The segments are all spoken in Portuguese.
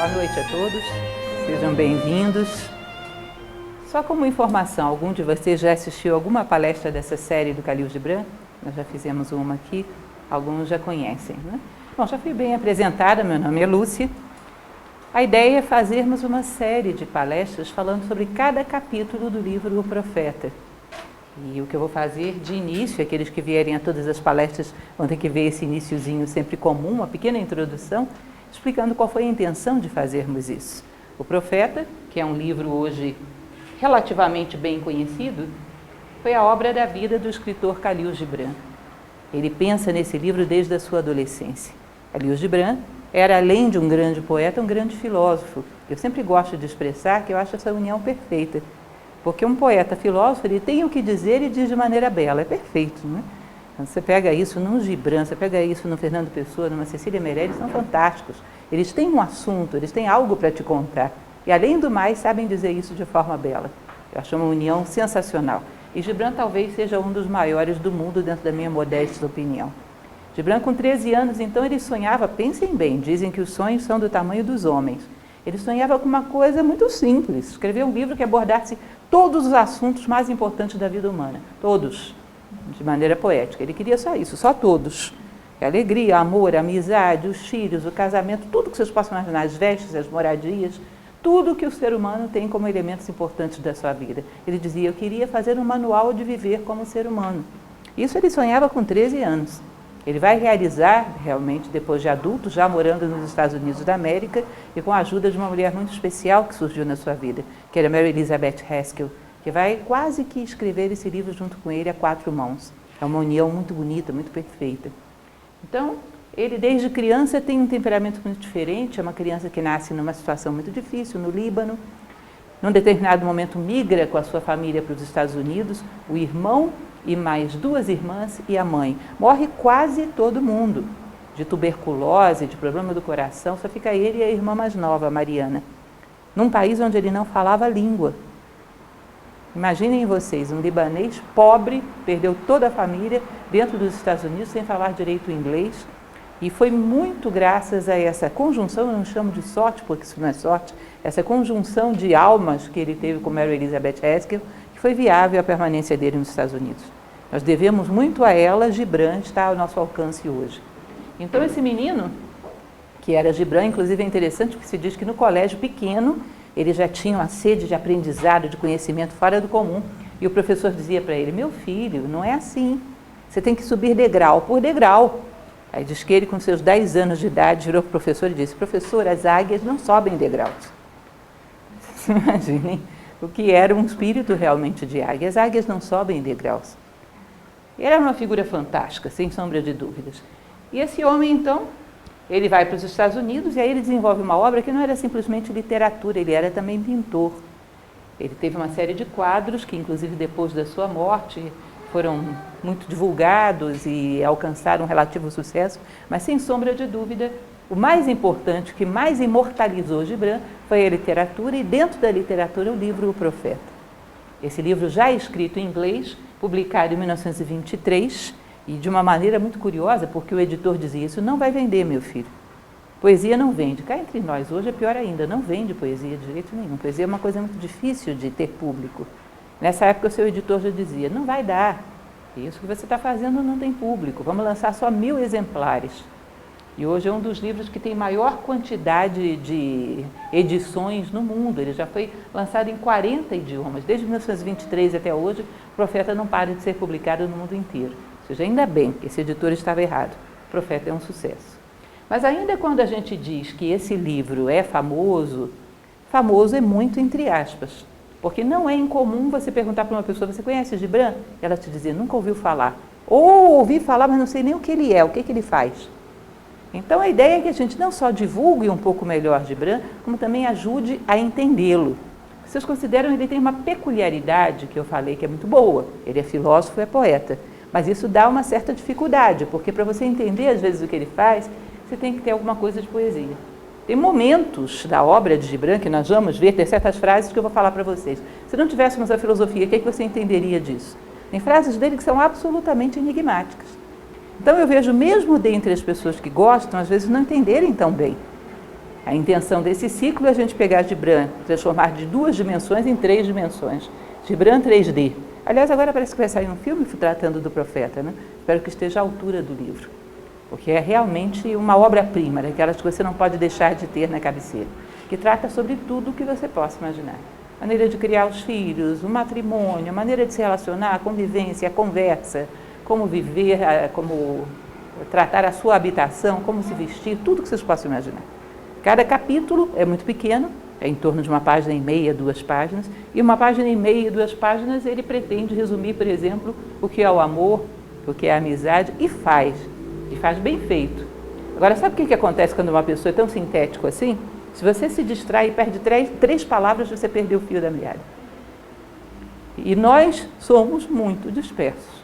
Boa noite a todos, sejam bem-vindos. Só como informação, algum de vocês já assistiu alguma palestra dessa série do Khalil Gibran? Nós já fizemos uma aqui, alguns já conhecem, né? Bom, já fui bem apresentada, meu nome é Lúcia. A ideia é fazermos uma série de palestras falando sobre cada capítulo do livro O Profeta. E o que eu vou fazer de início, aqueles que vierem a todas as palestras vão ter que ver esse iniciozinho sempre comum, uma pequena introdução, explicando qual foi a intenção de fazermos isso. O Profeta, que é um livro hoje relativamente bem conhecido, foi a obra da vida do escritor Khalil Gibran. Ele pensa nesse livro desde a sua adolescência. Khalil Gibran era, além de um grande poeta, um grande filósofo. Eu sempre gosto de expressar que eu acho essa união perfeita. Porque um poeta filósofo, ele tem o que dizer e diz de maneira bela, é perfeito, né? Você pega isso num Gibran, você pega isso no Fernando Pessoa, numa Cecília Meirelles, são fantásticos. Eles têm um assunto, eles têm algo para te contar. E, além do mais, sabem dizer isso de forma bela. Eu acho uma união sensacional. E Gibran talvez seja um dos maiores do mundo, dentro da minha modesta opinião. Gibran, com 13 anos, então, ele sonhava, pensem bem, dizem que os sonhos são do tamanho dos homens. Ele sonhava com uma coisa muito simples, escrever um livro que abordasse todos os assuntos mais importantes da vida humana, todos, de maneira poética. Ele queria só isso, só todos. A alegria, o amor, a amizade, os filhos, o casamento, tudo que vocês possam imaginar, as vestes, as moradias, tudo que o ser humano tem como elementos importantes da sua vida. Ele dizia, eu queria fazer um manual de viver como ser humano. Isso ele sonhava com 13 anos. Ele vai realizar, realmente, depois de adulto, já morando nos Estados Unidos da América, e com a ajuda de uma mulher muito especial que surgiu na sua vida, que era Mary Elizabeth Haskell, que vai quase que escrever esse livro junto com ele a 4 mãos. É uma união muito bonita, muito perfeita. Então, ele desde criança tem um temperamento muito diferente, é uma criança que nasce numa situação muito difícil, no Líbano. Num determinado momento migra com a sua família para os Estados Unidos, o irmão e mais 2 irmãs e a mãe. Morre quase todo mundo, de tuberculose, de problema do coração, só fica ele e a irmã mais nova, a Mariana, num país onde ele não falava a língua. Imaginem vocês, um libanês pobre, perdeu toda a família dentro dos Estados Unidos sem falar direito o inglês, e foi muito graças a essa conjunção, eu não chamo de sorte, porque isso não é sorte, essa conjunção de almas que ele teve com Mary Elizabeth Haskell, que foi viável a permanência dele nos Estados Unidos. Nós devemos muito a ela, Gibran está ao nosso alcance hoje. Então esse menino, que era Gibran, inclusive é interessante porque se diz que no colégio pequeno, ele já tinha uma sede de aprendizado, de conhecimento fora do comum, e o professor dizia para ele, meu filho, não é assim, você tem que subir degrau por degrau. Aí diz que ele, com seus 10 anos de idade, virou para o professor e disse, professor, as águias não sobem degraus. Imaginem o que era um espírito realmente de águia. As águias não sobem degraus. Ele era uma figura fantástica, sem sombra de dúvidas. E esse homem, então, ele vai para os Estados Unidos e aí ele desenvolve uma obra que não era simplesmente literatura, ele era também pintor. Ele teve uma série de quadros que, inclusive, depois da sua morte, foram muito divulgados e alcançaram um relativo sucesso, mas, sem sombra de dúvida, o mais importante, o que mais imortalizou Gibran foi a literatura, e dentro da literatura o livro O Profeta. Esse livro já é escrito em inglês, publicado em 1923, e de uma maneira muito curiosa, porque o editor dizia, isso não vai vender, meu filho. Poesia não vende. Cá entre nós, hoje é pior ainda, não vende poesia de jeito nenhum. Poesia é uma coisa muito difícil de ter público. Nessa época o seu editor já dizia, não vai dar, isso que você está fazendo não tem público, vamos lançar só 1000 exemplares. E hoje é um dos livros que tem maior quantidade de edições no mundo. Ele já foi lançado em 40 idiomas. Desde 1923 até hoje, o Profeta não para de ser publicado no mundo inteiro. Ou seja, ainda bem que esse editor estava errado. O Profeta é um sucesso. Mas ainda quando a gente diz que esse livro é famoso, famoso é muito entre aspas. Porque não é incomum você perguntar para uma pessoa, você conhece Gibran? Ela te dizer, nunca ouviu falar. Ou ouvi falar, mas não sei nem o que ele é, o que ele faz. Então, a ideia é que a gente não só divulgue um pouco melhor Gibran, como também ajude a entendê-lo. Vocês consideram que ele tem uma peculiaridade, que eu falei que é muito boa. Ele é filósofo e é poeta. Mas isso dá uma certa dificuldade, porque para você entender, às vezes, o que ele faz, você tem que ter alguma coisa de poesia. Tem momentos da obra de Gibran que nós vamos ver, tem certas frases que eu vou falar para vocês. Se não tivéssemos a filosofia, o que é que você entenderia disso? Tem frases dele que são absolutamente enigmáticas. Então eu vejo, mesmo dentre as pessoas que gostam, às vezes não entenderem tão bem. A intenção desse ciclo é a gente pegar Gibran, transformar de 2 dimensões em 3 dimensões. Gibran 3D. Aliás, agora parece que vai sair um filme tratando do profeta, né? Espero que esteja à altura do livro, porque é realmente uma obra-prima, daquelas que você não pode deixar de ter na cabeceira, que trata sobre tudo o que você possa imaginar. Maneira de criar os filhos, o matrimônio, a maneira de se relacionar, a convivência, a conversa, como viver, como tratar a sua habitação, como se vestir, tudo que vocês possam imaginar. Cada capítulo é muito pequeno, é em torno de 1,5 páginas, 2 páginas, e 1,5 páginas, 2 páginas ele pretende resumir, por exemplo, o que é o amor, o que é a amizade, e faz bem feito. Agora, sabe o que acontece quando uma pessoa é tão sintético assim? Se você se distrai e perde 3 palavras, você perdeu o fio da meada. E nós somos muito dispersos.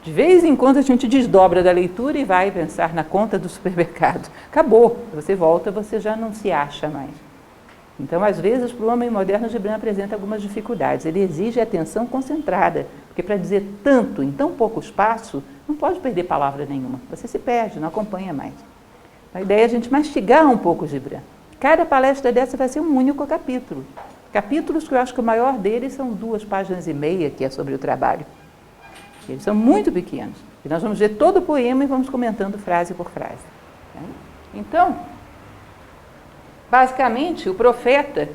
De vez em quando a gente desdobra da leitura e vai pensar na conta do supermercado. Acabou, você volta, você já não se acha mais. Então, às vezes, para o homem moderno, Gibran apresenta algumas dificuldades. Ele exige atenção concentrada, porque para dizer tanto em tão pouco espaço, não pode perder palavra nenhuma. Você se perde, não acompanha mais. A ideia é a gente mastigar um pouco Gibran. Cada palestra dessa vai ser um único capítulo. Capítulos que eu acho que o maior deles são 2,5 páginas, que é sobre o trabalho. Eles são muito pequenos. E nós vamos ver todo o poema e vamos comentando frase por frase. Então, basicamente, o profeta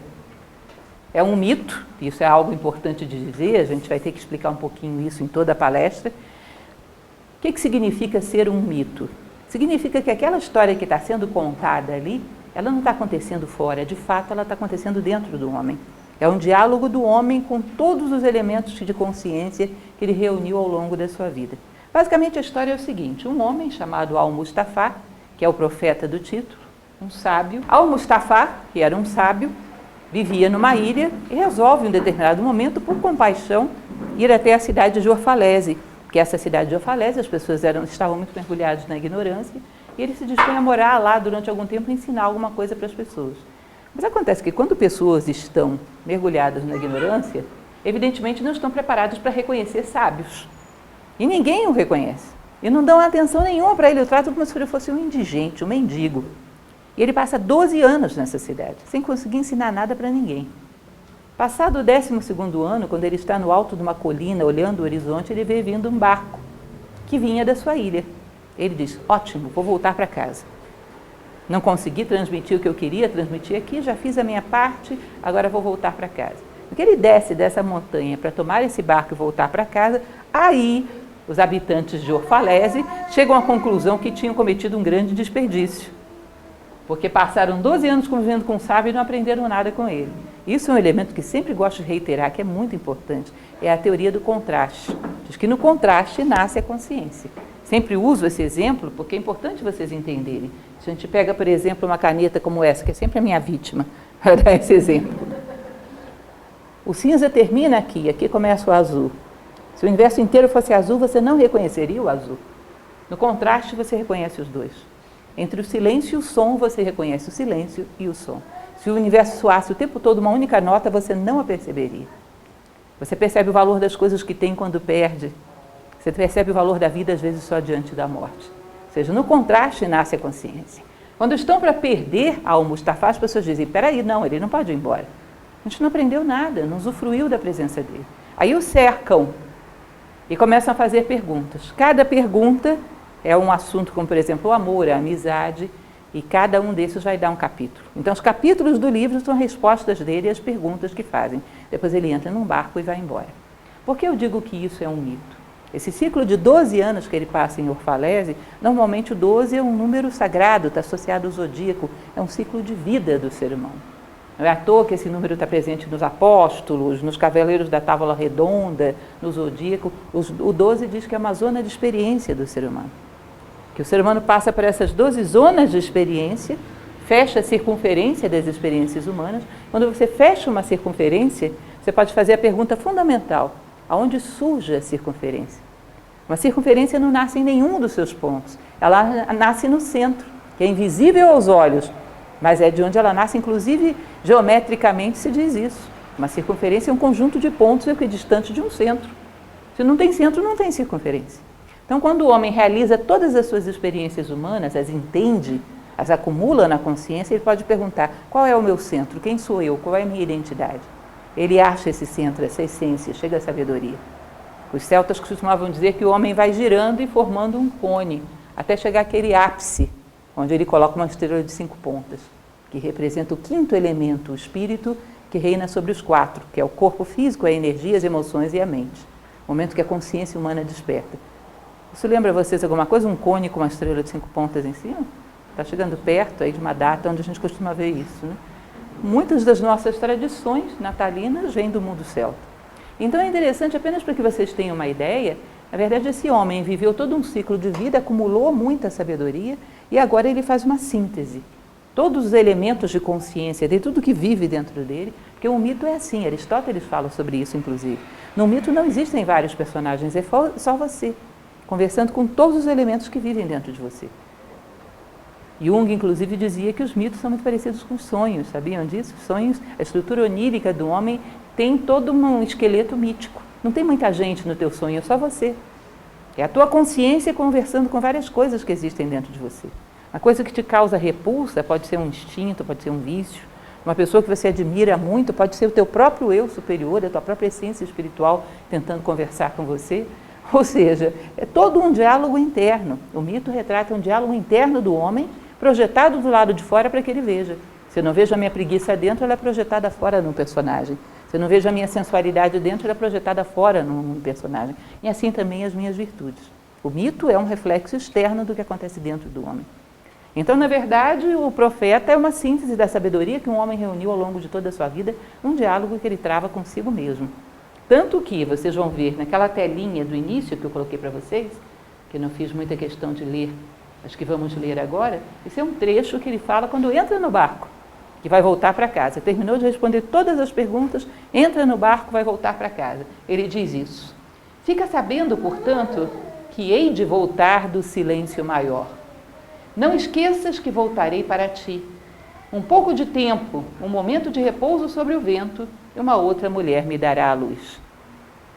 é um mito, isso é algo importante de dizer, a gente vai ter que explicar um pouquinho isso em toda a palestra. O que significa ser um mito? Significa que aquela história que está sendo contada ali, ela não está acontecendo fora, de fato ela está acontecendo dentro do homem. É um diálogo do homem com todos os elementos de consciência que ele reuniu ao longo da sua vida. Basicamente a história é o seguinte, um homem chamado Al-Mustafa, que é o profeta do título, um sábio. Al-Mustafa, que era um sábio, vivia numa ilha e resolve em um determinado momento, por compaixão, ir até a cidade de Orfalese, porque essa cidade de Orfalese as pessoas estavam muito mergulhadas na ignorância, e ele se dispõe a morar lá durante algum tempo e ensinar alguma coisa para as pessoas. Mas acontece que quando pessoas estão mergulhadas na ignorância, evidentemente não estão preparadas para reconhecer sábios. E ninguém o reconhece. E não dão atenção nenhuma para ele, o tratam como se ele fosse um indigente, um mendigo. E ele passa 12 anos nessa cidade, sem conseguir ensinar nada para ninguém. Passado o 12º ano, quando ele está no alto de uma colina, olhando o horizonte, ele vê vindo um barco que vinha da sua ilha. Ele diz, ótimo, vou voltar para casa. Não consegui transmitir o que eu queria transmitir aqui, já fiz a minha parte, agora vou voltar para casa. Porque ele desce dessa montanha para tomar esse barco e voltar para casa, aí os habitantes de Orfalese chegam à conclusão que tinham cometido um grande desperdício. Porque passaram 12 anos convivendo com o sábio e não aprenderam nada com ele. Isso é um elemento que sempre gosto de reiterar, que é muito importante. É a teoria do contraste. Diz que no contraste nasce a consciência. Sempre uso esse exemplo porque é importante vocês entenderem. Se a gente pega, por exemplo, uma caneta como essa, que é sempre a minha vítima, para dar esse exemplo. O cinza termina aqui, aqui começa o azul. Se o universo inteiro fosse azul, você não reconheceria o azul. No contraste, você reconhece os dois. Entre o silêncio e o som, você reconhece o silêncio e o som. Se o universo soasse o tempo todo uma única nota, você não a perceberia. Você percebe o valor das coisas que tem quando perde. Você percebe o valor da vida, às vezes, só diante da morte. Ou seja, no contraste nasce a consciência. Quando estão para perder Al-Mustafa, as pessoas dizem, peraí, não, ele não pode ir embora. A gente não aprendeu nada, não usufruiu da presença dele. Aí o cercam e começam a fazer perguntas. Cada pergunta é um assunto como, por exemplo, o amor, a amizade, e cada um desses vai dar um capítulo. Então, os capítulos do livro são respostas dele às perguntas que fazem. Depois ele entra num barco e vai embora. Por que eu digo que isso é um mito? Esse ciclo de 12 anos que ele passa em Orfalese, normalmente o 12 é um número sagrado, está associado ao zodíaco, é um ciclo de vida do ser humano. Não é à toa que esse número está presente nos apóstolos, nos cavaleiros da tábua redonda, no zodíaco. O 12 diz que é uma zona de experiência do ser humano. Que o ser humano passa por essas 12 zonas de experiência, fecha a circunferência das experiências humanas. Quando você fecha uma circunferência, você pode fazer a pergunta fundamental: aonde surge a circunferência? Uma circunferência não nasce em nenhum dos seus pontos, ela nasce no centro, que é invisível aos olhos, mas é de onde ela nasce, inclusive geometricamente se diz isso. Uma circunferência é um conjunto de pontos equidistante de um centro. Se não tem centro, não tem circunferência. Então, quando o homem realiza todas as suas experiências humanas, as entende, as acumula na consciência, ele pode perguntar: qual é o meu centro? Quem sou eu? Qual é a minha identidade? Ele acha esse centro, essa essência, chega à sabedoria. Os celtas costumavam dizer que o homem vai girando e formando um cone, até chegar àquele ápice, onde ele coloca uma estrela de 5 pontas, que representa o 5º elemento, o espírito, que reina sobre os 4, que é o corpo físico, a energia, as emoções e a mente. O momento que a consciência humana desperta. Isso lembra vocês alguma coisa? Um cone com uma estrela de 5 pontas em cima? Está chegando perto aí de uma data onde a gente costuma ver isso, né? Muitas das nossas tradições natalinas vêm do mundo celta. Então é interessante, apenas para que vocês tenham uma ideia, na verdade esse homem viveu todo um ciclo de vida, acumulou muita sabedoria e agora ele faz uma síntese. Todos os elementos de consciência de tudo que vive dentro dele, porque um mito é assim, Aristóteles fala sobre isso inclusive. No mito não existem vários personagens, é só você, conversando com todos os elementos que vivem dentro de você. Jung, inclusive, dizia que os mitos são muito parecidos com os sonhos, sabiam disso? Os sonhos, a estrutura onírica do homem tem todo um esqueleto mítico. Não tem muita gente no teu sonho, é só você. É a tua consciência conversando com várias coisas que existem dentro de você. Uma coisa que te causa repulsa pode ser um instinto, pode ser um vício. Uma pessoa que você admira muito pode ser o teu próprio eu superior, a tua própria essência espiritual tentando conversar com você. Ou seja, é todo um diálogo interno. O mito retrata um diálogo interno do homem projetado do lado de fora para que ele veja. Se eu não vejo a minha preguiça dentro, ela é projetada fora no personagem. Se eu não vejo a minha sensualidade dentro, ela é projetada fora no personagem. E assim também as minhas virtudes. O mito é um reflexo externo do que acontece dentro do homem. Então, na verdade, o profeta é uma síntese da sabedoria que um homem reuniu ao longo de toda a sua vida, num diálogo que ele trava consigo mesmo. Tanto que vocês vão ver naquela telinha do início que eu coloquei para vocês, que eu não fiz muita questão de ler, acho que vamos ler agora, esse é um trecho que ele fala quando entra no barco, que vai voltar para casa. Terminou de responder todas as perguntas, entra no barco, vai voltar para casa. Ele diz isso: fica sabendo, portanto, que hei de voltar do silêncio maior. Não esqueças que voltarei para ti. Um pouco de tempo, um momento de repouso sobre o vento, e uma outra mulher me dará a luz.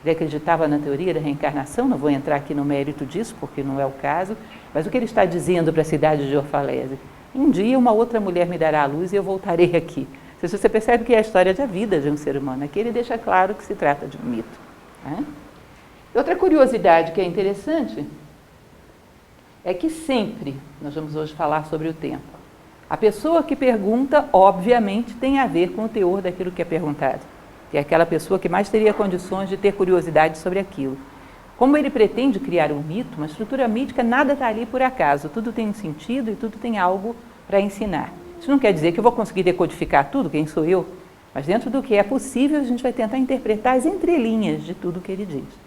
Ele acreditava na teoria da reencarnação, não vou entrar aqui no mérito disso, porque não é o caso, mas o que ele está dizendo para a cidade de Orfalese? Um dia uma outra mulher me dará a luz e eu voltarei aqui. Você percebe que é a história da vida de um ser humano. Aqui ele deixa claro que se trata de um mito. Né? Outra curiosidade que é interessante é que sempre, nós vamos hoje falar sobre o tempo, a pessoa que pergunta, obviamente, tem a ver com o teor daquilo que é perguntado, que é aquela pessoa que mais teria condições de ter curiosidade sobre aquilo. Como ele pretende criar um mito, uma estrutura mítica, nada está ali por acaso, tudo tem um sentido e tudo tem algo para ensinar. Isso não quer dizer que eu vou conseguir decodificar tudo, quem sou eu, mas dentro do que é possível, a gente vai tentar interpretar as entrelinhas de tudo que ele diz.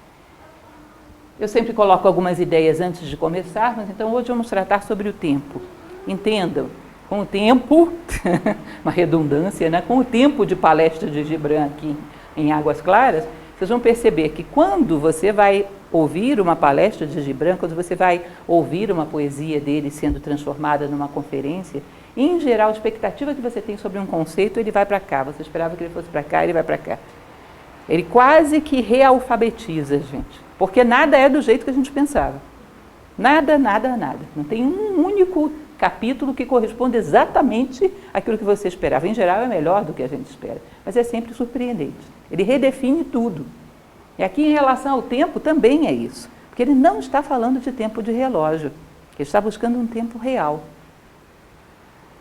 Eu sempre coloco algumas ideias antes de começar, mas então hoje vamos tratar sobre o tempo. Entendam, com o tempo, uma redundância, né? Com o tempo de palestra de Gibran aqui em Águas Claras, vocês vão perceber que quando você vai ouvir uma palestra de Gibran, quando você vai ouvir uma poesia dele sendo transformada numa conferência, em geral, a expectativa que você tem sobre um conceito, ele vai para cá. Você esperava que ele fosse para cá, ele vai para cá. Ele quase que realfabetiza a gente, porque nada é do jeito que a gente pensava. Nada, nada, nada. Não tem um único capítulo que corresponde exatamente àquilo que você esperava. Em geral, é melhor do que a gente espera, mas é sempre surpreendente. Ele redefine tudo. E aqui, em relação ao tempo, também é isso, porque ele não está falando de tempo de relógio, ele está buscando um tempo real.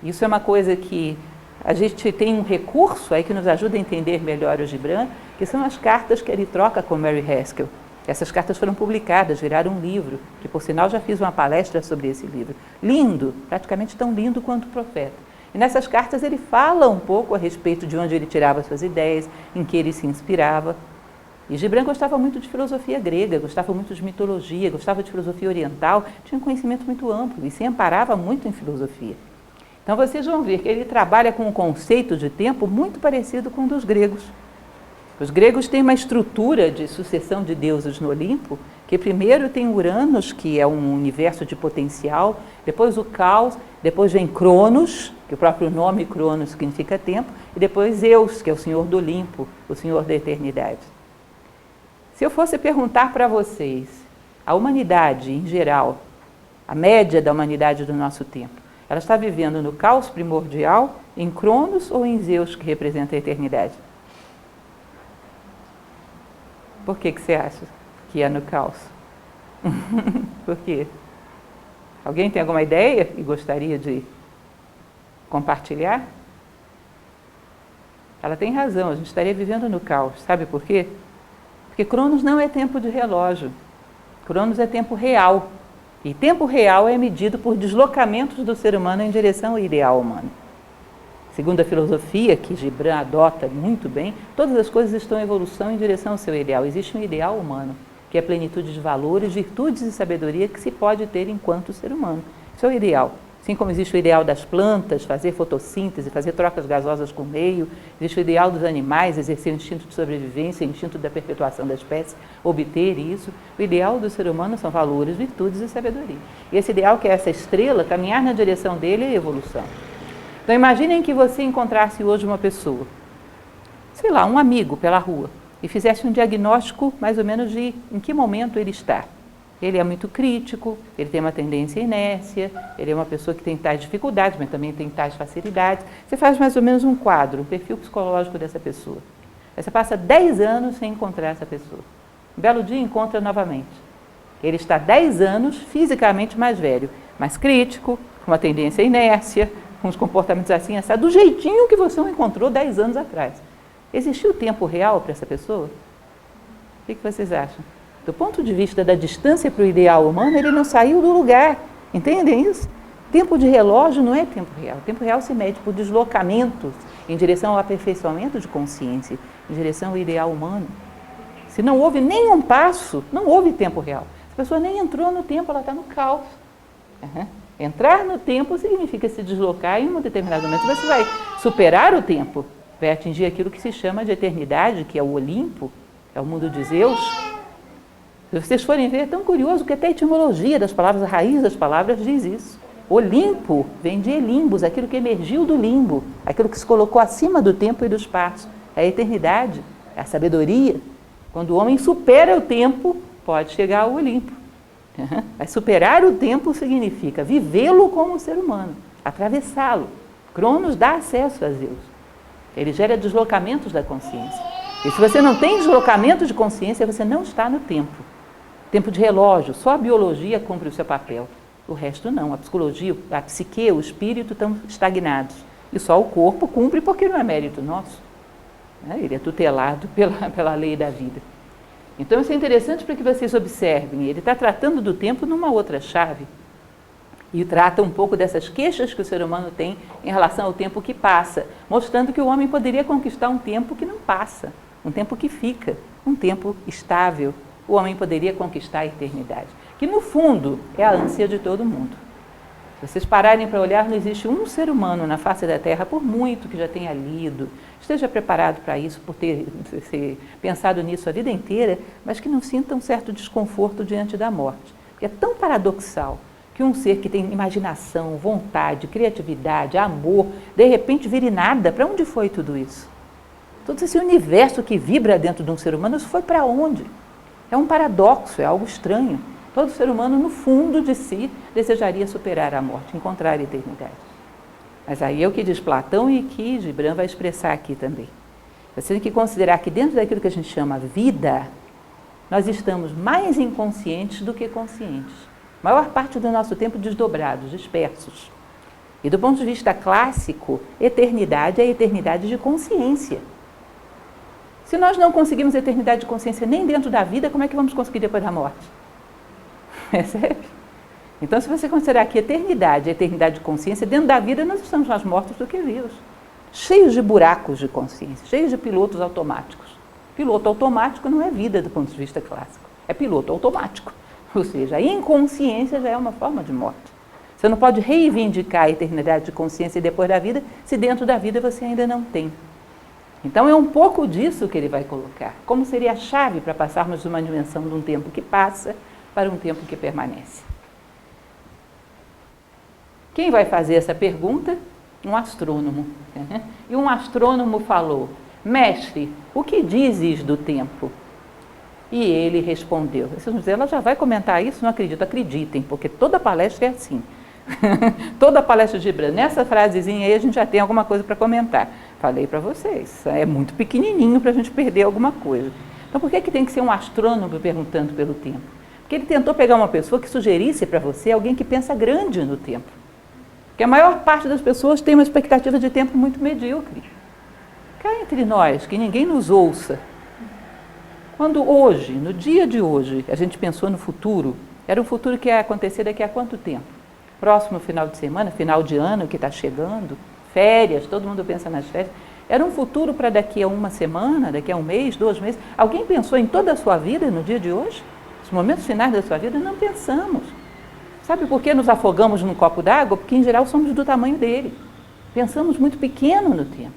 Isso é uma coisa que a gente tem um recurso aí que nos ajuda a entender melhor o Gibran, que são as cartas que ele troca com Mary Haskell. Essas cartas foram publicadas, viraram um livro, que por sinal já fiz uma palestra sobre esse livro. Lindo, praticamente tão lindo quanto o Profeta. E nessas cartas ele fala um pouco a respeito de onde ele tirava suas ideias, em que ele se inspirava. E Gibran gostava muito de filosofia grega, gostava muito de mitologia, gostava de filosofia oriental, tinha um conhecimento muito amplo e se amparava muito em filosofia. Então vocês vão ver que ele trabalha com um conceito de tempo muito parecido com o dos gregos. Os gregos têm uma estrutura de sucessão de deuses no Olimpo, que primeiro tem Uranus, que é um universo de potencial, depois o caos, depois vem Cronos, que o próprio nome Cronos significa tempo, e depois Zeus, que é o senhor do Olimpo, o senhor da eternidade. Se eu fosse perguntar para vocês, a humanidade em geral, a média da humanidade do nosso tempo, Ela está vivendo no caos primordial, em Cronos ou em Zeus, que representa a eternidade? Por que você acha que é no caos? Por quê? Alguém tem alguma ideia e gostaria de compartilhar? Ela tem razão, a gente estaria vivendo no caos. Sabe por quê? Porque Cronos não é tempo de relógio. Cronos é tempo real. E tempo real é medido por deslocamentos do ser humano em direção ao ideal humano. Segundo a filosofia, que Gibran adota muito bem, todas as coisas estão em evolução em direção ao seu ideal. Existe um ideal humano, que é a plenitude de valores, virtudes e sabedoria que se pode ter enquanto ser humano. Isso é o ideal. Assim como existe o ideal das plantas, fazer fotossíntese, fazer trocas gasosas com o meio, existe o ideal dos animais, exercer o instinto de sobrevivência, o instinto da perpetuação da espécie, obter isso. O ideal do ser humano são valores, virtudes e sabedoria. E esse ideal, que é essa estrela, caminhar na direção dele é evolução. Então imaginem que você encontrasse hoje uma pessoa, sei lá, um amigo pela rua, e fizesse um diagnóstico mais ou menos de em que momento ele está. Ele é muito crítico, ele tem uma tendência à inércia, ele é uma pessoa que tem tais dificuldades, mas também tem tais facilidades. Você faz mais ou menos um quadro, um perfil psicológico dessa pessoa. Aí você passa 10 anos sem encontrar essa pessoa. Um belo dia encontra novamente. Ele está 10 anos fisicamente mais velho, mais crítico, com uma tendência à inércia, com os comportamentos assim, do jeitinho que você o encontrou 10 anos atrás. Existiu tempo real para essa pessoa? O que vocês acham? Do ponto de vista da distância para o ideal humano, ele não saiu do lugar. Entendem isso? Tempo de relógio não é tempo real. Tempo real se mede por deslocamentos em direção ao aperfeiçoamento de consciência, em direção ao ideal humano. Se não houve nenhum passo, não houve tempo real. Se a pessoa nem entrou no tempo, ela está no caos. Entrar no tempo significa se deslocar em um determinado momento. Você vai superar o tempo, vai atingir aquilo que se chama de eternidade, que é o Olimpo, é o mundo de Zeus. Se vocês forem ver, é tão curioso que até a etimologia das palavras, a raiz das palavras diz isso. Olimpo vem de elimbos, aquilo que emergiu do limbo, aquilo que se colocou acima do tempo e do espaço. É a eternidade, é a sabedoria. Quando o homem supera o tempo, pode chegar ao Olimpo. Mas superar o tempo significa vivê-lo como ser humano, atravessá-lo. Cronos dá acesso a Zeus. Ele gera deslocamentos da consciência. E se você não tem deslocamento de consciência, você não está no tempo. Tempo de relógio, só a biologia cumpre o seu papel. O resto não, a psicologia, a psique, o espírito estão estagnados. E só o corpo cumpre porque não é mérito nosso. Ele é tutelado pela lei da vida. Então isso é interessante para que vocês observem. Ele está tratando do tempo numa outra chave. E trata um pouco dessas queixas que o ser humano tem em relação ao tempo que passa, mostrando que o homem poderia conquistar um tempo que não passa, um tempo que fica, um tempo estável. O homem poderia conquistar a eternidade, que no fundo é a ânsia de todo mundo. Se vocês pararem para olhar, não existe um ser humano na face da Terra, por muito que já tenha lido, esteja preparado para isso, por ter pensado nisso a vida inteira, mas que não sinta um certo desconforto diante da morte. Porque é tão paradoxal que um ser que tem imaginação, vontade, criatividade, amor, de repente vire nada. Para onde foi tudo isso? Todo esse universo que vibra dentro de um ser humano, isso foi para onde? É um paradoxo, é algo estranho. Todo ser humano, no fundo de si, desejaria superar a morte, encontrar a eternidade. Mas aí é o que diz Platão e que Gibran vai expressar aqui também. Você tem que considerar que dentro daquilo que a gente chama vida, nós estamos mais inconscientes do que conscientes. A maior parte do nosso tempo desdobrados, dispersos. E do ponto de vista clássico, eternidade é a eternidade de consciência. Se nós não conseguimos eternidade de consciência nem dentro da vida, como é que vamos conseguir depois da morte? Percebe? Então, se você considerar que eternidade é eternidade de consciência, dentro da vida nós estamos mais mortos do que vivos. Cheios de buracos de consciência, cheios de pilotos automáticos. Piloto automático não é vida do ponto de vista clássico, é piloto automático. Ou seja, a inconsciência já é uma forma de morte. Você não pode reivindicar a eternidade de consciência depois da vida, se dentro da vida você ainda não tem. Então é um pouco disso que ele vai colocar. Como seria a chave para passarmos de uma dimensão de um tempo que passa para um tempo que permanece? Quem vai fazer essa pergunta? Um astrônomo. E um astrônomo falou: mestre, o que dizes do tempo? E ele respondeu. Vocês vão dizer, ela já vai comentar isso? Não acredito. Acreditem, porque toda palestra é assim. Toda a palestra de Gibran, nessa frasezinha aí a gente já tem alguma coisa para comentar. Falei para vocês, é muito pequenininho para a gente perder alguma coisa. Então por que tem que ser um astrônomo perguntando pelo tempo? Porque ele tentou pegar uma pessoa que sugerisse para você alguém que pensa grande no tempo. Porque a maior parte das pessoas tem uma expectativa de tempo muito medíocre. Cá entre nós, que ninguém nos ouça. Quando hoje, no dia de hoje, a gente pensou no futuro, era um futuro que ia acontecer daqui a quanto tempo? Próximo final de semana, final de ano que está chegando, férias, todo mundo pensa nas férias. Era um futuro para daqui a uma semana, daqui a um mês, 2 meses. Alguém pensou em toda a sua vida no dia de hoje? Os momentos finais da sua vida, não pensamos. Sabe por que nos afogamos num copo d'água? Porque, em geral, somos do tamanho dele. Pensamos muito pequeno no tempo.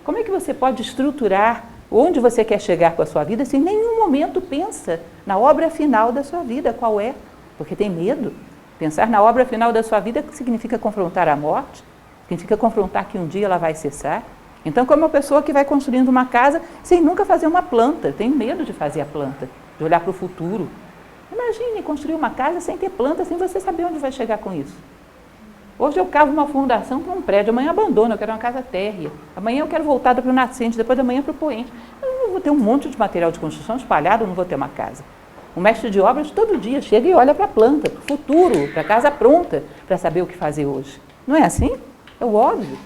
Como é que você pode estruturar onde você quer chegar com a sua vida se em nenhum momento pensa na obra final da sua vida? Qual é? Porque tem medo. Pensar na obra final da sua vida significa confrontar a morte, significa confrontar que um dia ela vai cessar. Então, como uma pessoa que vai construindo uma casa sem nunca fazer uma planta, tem medo de fazer a planta, de olhar para o futuro. Imagine construir uma casa sem ter planta, sem você saber onde vai chegar com isso. Hoje eu cavo uma fundação para um prédio, amanhã abandono, eu quero uma casa térrea. Amanhã eu quero voltar para o nascente, depois da manhã para o poente. Eu não vou ter um monte de material de construção espalhado, eu não vou ter uma casa. O mestre de obras todo dia chega e olha para a planta, para o futuro, para a casa pronta, para saber o que fazer hoje. Não é assim? É o óbvio.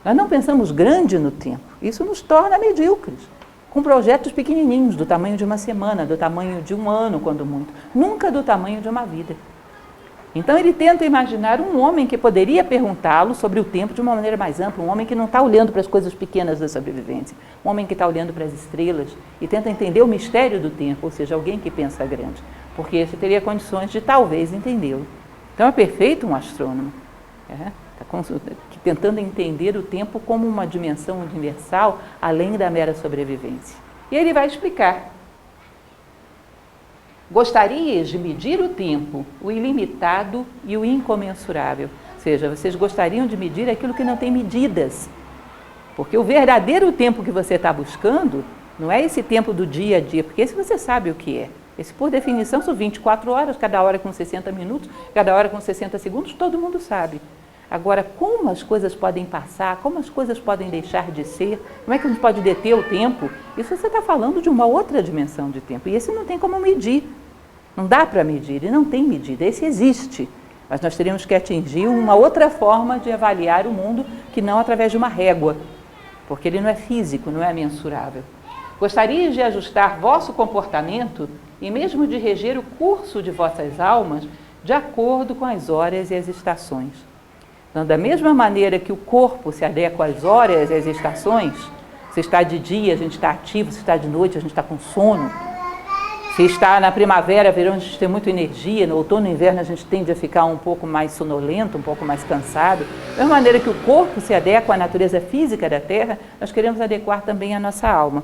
Nós não pensamos grande no tempo. Isso nos torna medíocres. Com projetos pequenininhos, do tamanho de uma semana, do tamanho de um ano, quando muito. Nunca do tamanho de uma vida. Então ele tenta imaginar um homem que poderia perguntá-lo sobre o tempo de uma maneira mais ampla, um homem que não está olhando para as coisas pequenas da sobrevivência, um homem que está olhando para as estrelas e tenta entender o mistério do tempo, ou seja, alguém que pensa grande, porque esse teria condições de talvez entendê-lo. Então é perfeito um astrônomo, tentando entender o tempo como uma dimensão universal, além da mera sobrevivência. E ele vai explicar. Gostarias de medir o tempo, o ilimitado e o incomensurável. Ou seja, vocês gostariam de medir aquilo que não tem medidas. Porque o verdadeiro tempo que você está buscando não é esse tempo do dia a dia, porque esse você sabe o que é. Esse, por definição, são 24 horas, cada hora com 60 minutos, cada hora com 60 segundos, todo mundo sabe. Agora, como as coisas podem passar, como as coisas podem deixar de ser, como é que a gente pode deter o tempo? Isso você está falando de uma outra dimensão de tempo, e esse não tem como medir. Não dá para medir, e não tem medida, esse existe. Mas nós teríamos que atingir uma outra forma de avaliar o mundo que não através de uma régua, porque ele não é físico, não é mensurável. Gostarias de ajustar vosso comportamento e mesmo de reger o curso de vossas almas de acordo com as horas e as estações. Então, da mesma maneira que o corpo se adequa às horas e às estações, se está de dia, a gente está ativo, se está de noite, a gente está com sono. Se está na primavera, verão, a gente tem muita energia, no outono e inverno a gente tende a ficar um pouco mais sonolento, um pouco mais cansado. Da mesma maneira que o corpo se adequa à natureza física da Terra, nós queremos adequar também a nossa alma,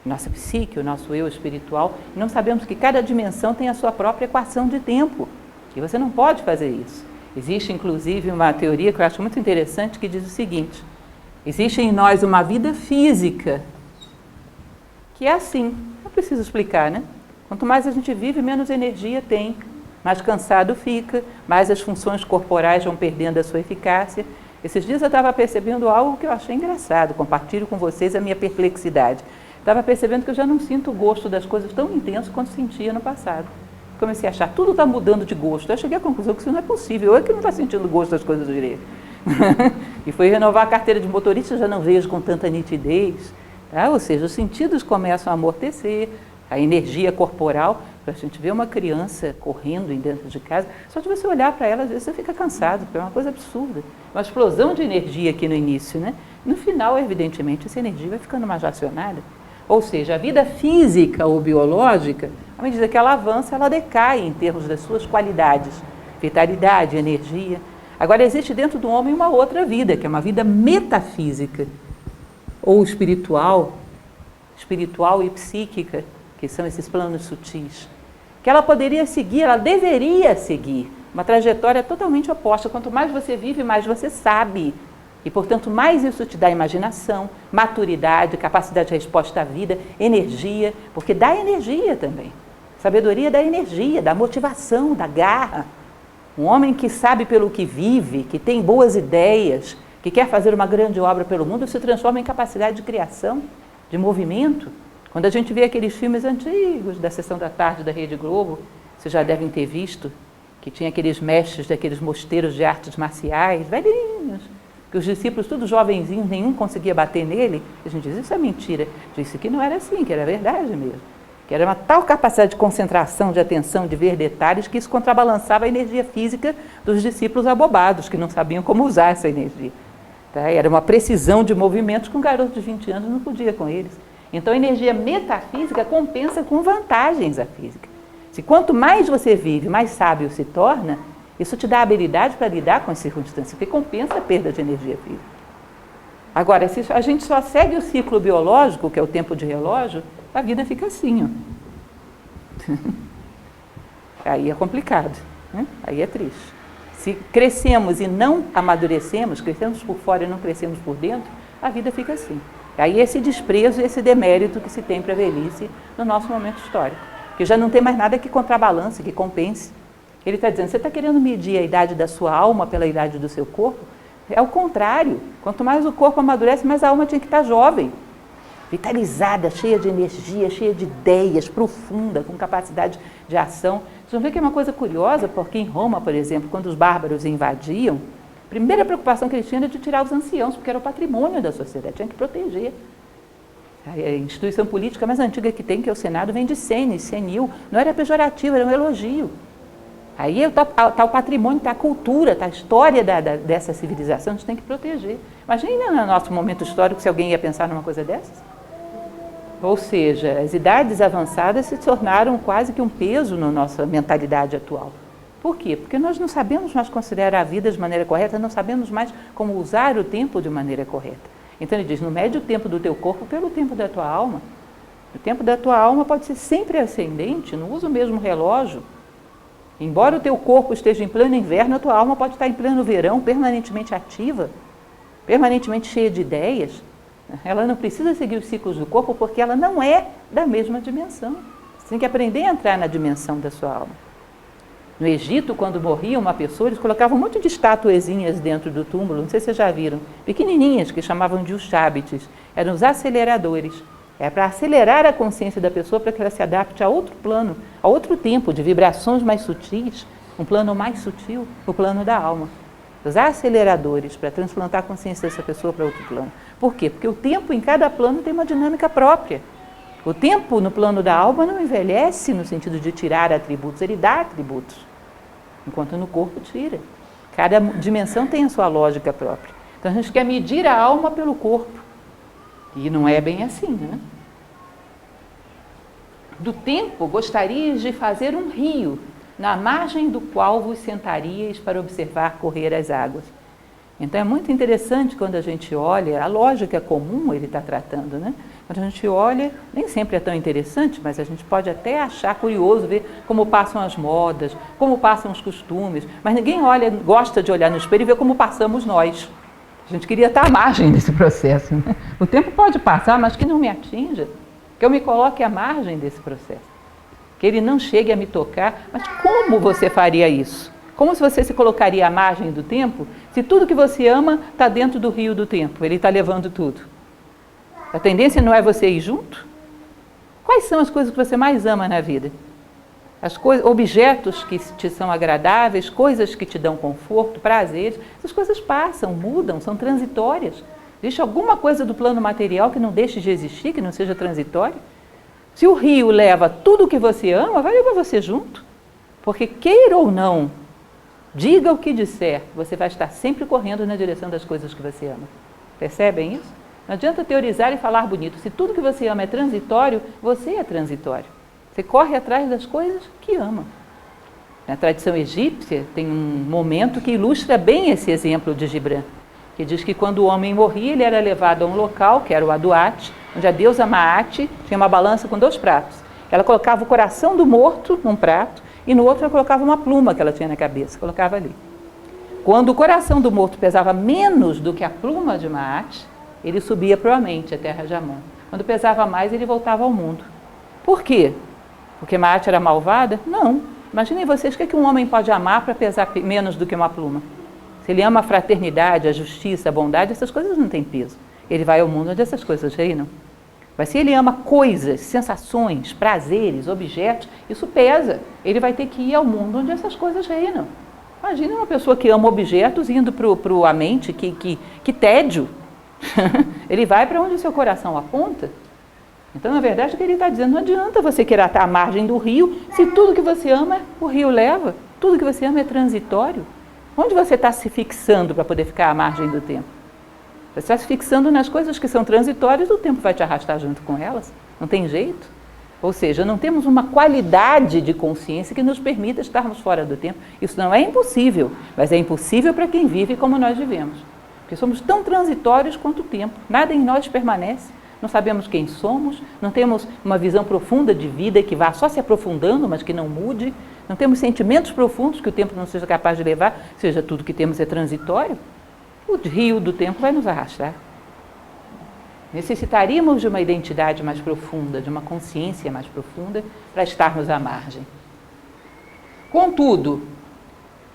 nossa psique, o nosso eu espiritual. E não sabemos que cada dimensão tem a sua própria equação de tempo, e você não pode fazer isso. Existe, inclusive, uma teoria que eu acho muito interessante que diz o seguinte: existe em nós uma vida física que é assim, não preciso explicar, né? Quanto mais a gente vive, menos energia tem, mais cansado fica, mais as funções corporais vão perdendo a sua eficácia. Esses dias eu estava percebendo algo que eu achei engraçado, compartilho com vocês a minha perplexidade. Estava percebendo que eu já não sinto o gosto das coisas tão intenso quanto sentia no passado. Comecei a achar, tudo está mudando de gosto. Eu cheguei à conclusão que isso não é possível, eu é que não estou sentindo gosto das coisas direito. E fui renovar a carteira de motorista, já não vejo com tanta nitidez. Tá? Ou seja, os sentidos começam a amortecer, a energia corporal. A gente vê uma criança correndo dentro de casa, só de você olhar para ela, às vezes você fica cansado, porque é uma coisa absurda. Uma explosão de energia aqui no início, né? No final, evidentemente, essa energia vai ficando mais racionada. Ou seja, a vida física ou biológica, à medida que ela avança, ela decai em termos das suas qualidades, vitalidade, energia. Agora, existe dentro do homem uma outra vida, que é uma vida metafísica, ou espiritual e psíquica, que são esses planos sutis, que ela poderia seguir, ela deveria seguir uma trajetória totalmente oposta. Quanto mais você vive, mais você sabe. E, portanto, mais isso te dá imaginação, maturidade, capacidade de resposta à vida, energia, porque dá energia também. Sabedoria dá energia, dá motivação, dá garra. Um homem que sabe pelo que vive, que tem boas ideias, que quer fazer uma grande obra pelo mundo, se transforma em capacidade de criação, de movimento. Quando a gente vê aqueles filmes antigos da Sessão da Tarde da Rede Globo, vocês já devem ter visto, que tinha aqueles mestres daqueles mosteiros de artes marciais, velhinhos, que os discípulos, todos jovenzinhos, nenhum conseguia bater nele. A gente diz, isso é mentira. Disse que não era assim, que era verdade mesmo. Que era uma tal capacidade de concentração, de atenção, de ver detalhes, que isso contrabalançava a energia física dos discípulos abobados, que não sabiam como usar essa energia. Tá? Era uma precisão de movimentos que um garoto de 20 anos não podia com eles. Então, a energia metafísica compensa com vantagens a física. Se quanto mais você vive, mais sábio se torna, isso te dá habilidade para lidar com as circunstâncias, porque compensa a perda de energia física. Agora, se a gente só segue o ciclo biológico, que é o tempo de relógio, a vida fica assim, ó. Aí é complicado, né? Aí é triste. Se crescemos e não amadurecemos, crescemos por fora e não crescemos por dentro, a vida fica assim. Aí esse desprezo e esse demérito que se tem para a velhice no nosso momento histórico, que já não tem mais nada que contrabalance, que compense. Ele está dizendo, você está querendo medir a idade da sua alma pela idade do seu corpo? É o contrário. Quanto mais o corpo amadurece, mais a alma tinha que estar jovem, vitalizada, cheia de energia, cheia de ideias, profunda, com capacidade de ação. Vocês vão ver que é uma coisa curiosa, porque em Roma, por exemplo, quando os bárbaros invadiam, a primeira preocupação que eles tinham era de tirar os anciãos, porque era o patrimônio da sociedade, tinha que proteger. A instituição política mais antiga que tem, que é o Senado, vem de senes, senil, não era pejorativo, era um elogio. Aí está o patrimônio, está a cultura, está a história dessa civilização, a gente tem que proteger. Imagina no nosso momento histórico se alguém ia pensar numa coisa dessas. Ou seja, as idades avançadas se tornaram quase que um peso na nossa mentalidade atual. Por quê? Porque nós não sabemos mais considerar a vida de maneira correta, não sabemos mais como usar o tempo de maneira correta. Então ele diz, não mede o tempo do teu corpo pelo tempo da tua alma. O tempo da tua alma pode ser sempre ascendente, não usa o mesmo relógio. Embora o teu corpo esteja em pleno inverno, a tua alma pode estar em pleno verão, permanentemente ativa, permanentemente cheia de ideias. Ela não precisa seguir os ciclos do corpo porque ela não é da mesma dimensão. Você tem que aprender a entrar na dimensão da sua alma. No Egito, quando morria uma pessoa, eles colocavam um monte de estatuezinhas dentro do túmulo, não sei se vocês já viram, pequenininhas, que chamavam de ushabites, eram os aceleradores. É para acelerar a consciência da pessoa para que ela se adapte a outro plano, a outro tempo de vibrações mais sutis, um plano mais sutil, o plano da alma. Os aceleradores para transplantar a consciência dessa pessoa para outro plano. Por quê? Porque o tempo em cada plano tem uma dinâmica própria. O tempo no plano da alma não envelhece no sentido de tirar atributos, ele dá atributos, enquanto no corpo tira. Cada dimensão tem a sua lógica própria. Então a gente quer medir a alma pelo corpo. E não é bem assim, né? Do tempo, gostarias de fazer um rio, na margem do qual vos sentaríeis para observar correr as águas. Então é muito interessante quando a gente olha, a lógica comum ele está tratando, né? Quando a gente olha, nem sempre é tão interessante, mas a gente pode até achar curioso ver como passam as modas, como passam os costumes, mas ninguém gosta de olhar no espelho e ver como passamos nós. A gente queria estar à margem desse processo, né? O tempo pode passar, mas que não me atinja, que eu me coloque à margem desse processo, que ele não chegue a me tocar. Mas como você faria isso? Como se você se colocaria à margem do tempo, se tudo que você ama está dentro do rio do tempo, ele está levando tudo? A tendência não é você ir junto? Quais são as coisas que você mais ama na vida? Objetos que te são agradáveis, coisas que te dão conforto, prazeres, essas coisas passam, mudam, são transitórias. Existe alguma coisa do plano material que não deixe de existir, que não seja transitória? Se o rio leva tudo o que você ama, vai levar você junto. Porque queira ou não, diga o que disser, você vai estar sempre correndo na direção das coisas que você ama. Percebem isso? Não adianta teorizar e falar bonito. Se tudo que você ama é transitório, você é transitório. Você corre atrás das coisas que ama. Na tradição egípcia, tem um momento que ilustra bem esse exemplo de Gibran, que diz que quando o homem morria, ele era levado a um local, que era o Aduat, onde a deusa Maat tinha uma balança com 2 pratos. Ela colocava o coração do morto num prato e no outro ela colocava uma pluma que ela tinha na cabeça, colocava ali. Quando o coração do morto pesava menos do que a pluma de Maat, ele subia para o Amente, a terra de Amon. Quando pesava mais, ele voltava ao mundo. Por quê? Porque Maat era malvada? Não. Imaginem vocês o que um homem pode amar para pesar menos do que uma pluma. Se ele ama a fraternidade, a justiça, a bondade, essas coisas não têm peso. Ele vai ao mundo onde essas coisas reinam. Mas se ele ama coisas, sensações, prazeres, objetos, isso pesa. Ele vai ter que ir ao mundo onde essas coisas reinam. Imagina uma pessoa que ama objetos indo para a mente, que tédio. Ele vai para onde o seu coração aponta. Então, na verdade, o que ele está dizendo, não adianta você querer estar à margem do rio, se tudo que você ama, o rio leva. Tudo que você ama é transitório. Onde você está se fixando para poder ficar à margem do tempo? Você está se fixando nas coisas que são transitórias, o tempo vai te arrastar junto com elas. Não tem jeito. Ou seja, não temos uma qualidade de consciência que nos permita estarmos fora do tempo. Isso não é impossível, mas é impossível para quem vive como nós vivemos. Porque somos tão transitórios quanto o tempo. Nada em nós permanece. Não sabemos quem somos, não temos uma visão profunda de vida que vá só se aprofundando, mas que não mude. Não temos sentimentos profundos que o tempo não seja capaz de levar, seja tudo que temos é transitório. O rio do tempo vai nos arrastar. Necessitaríamos de uma identidade mais profunda, de uma consciência mais profunda, para estarmos à margem. Contudo,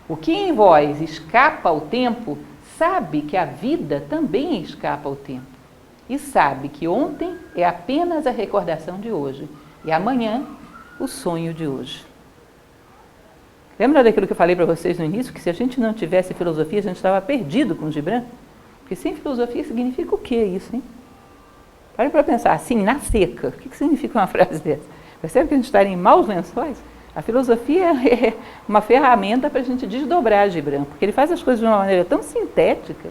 o que em vós escapa ao tempo, sabe que a vida também escapa ao tempo. E sabe que ontem é apenas a recordação de hoje, e amanhã o sonho de hoje. Lembra daquilo que eu falei para vocês no início, que se a gente não tivesse filosofia, a gente estava perdido com o Gibran? Porque sem filosofia significa o que isso, hein? Parem para pensar, assim, na seca, o que significa uma frase dessa? Percebe que a gente está em maus lençóis? A filosofia é uma ferramenta para a gente desdobrar Gibran, porque ele faz as coisas de uma maneira tão sintética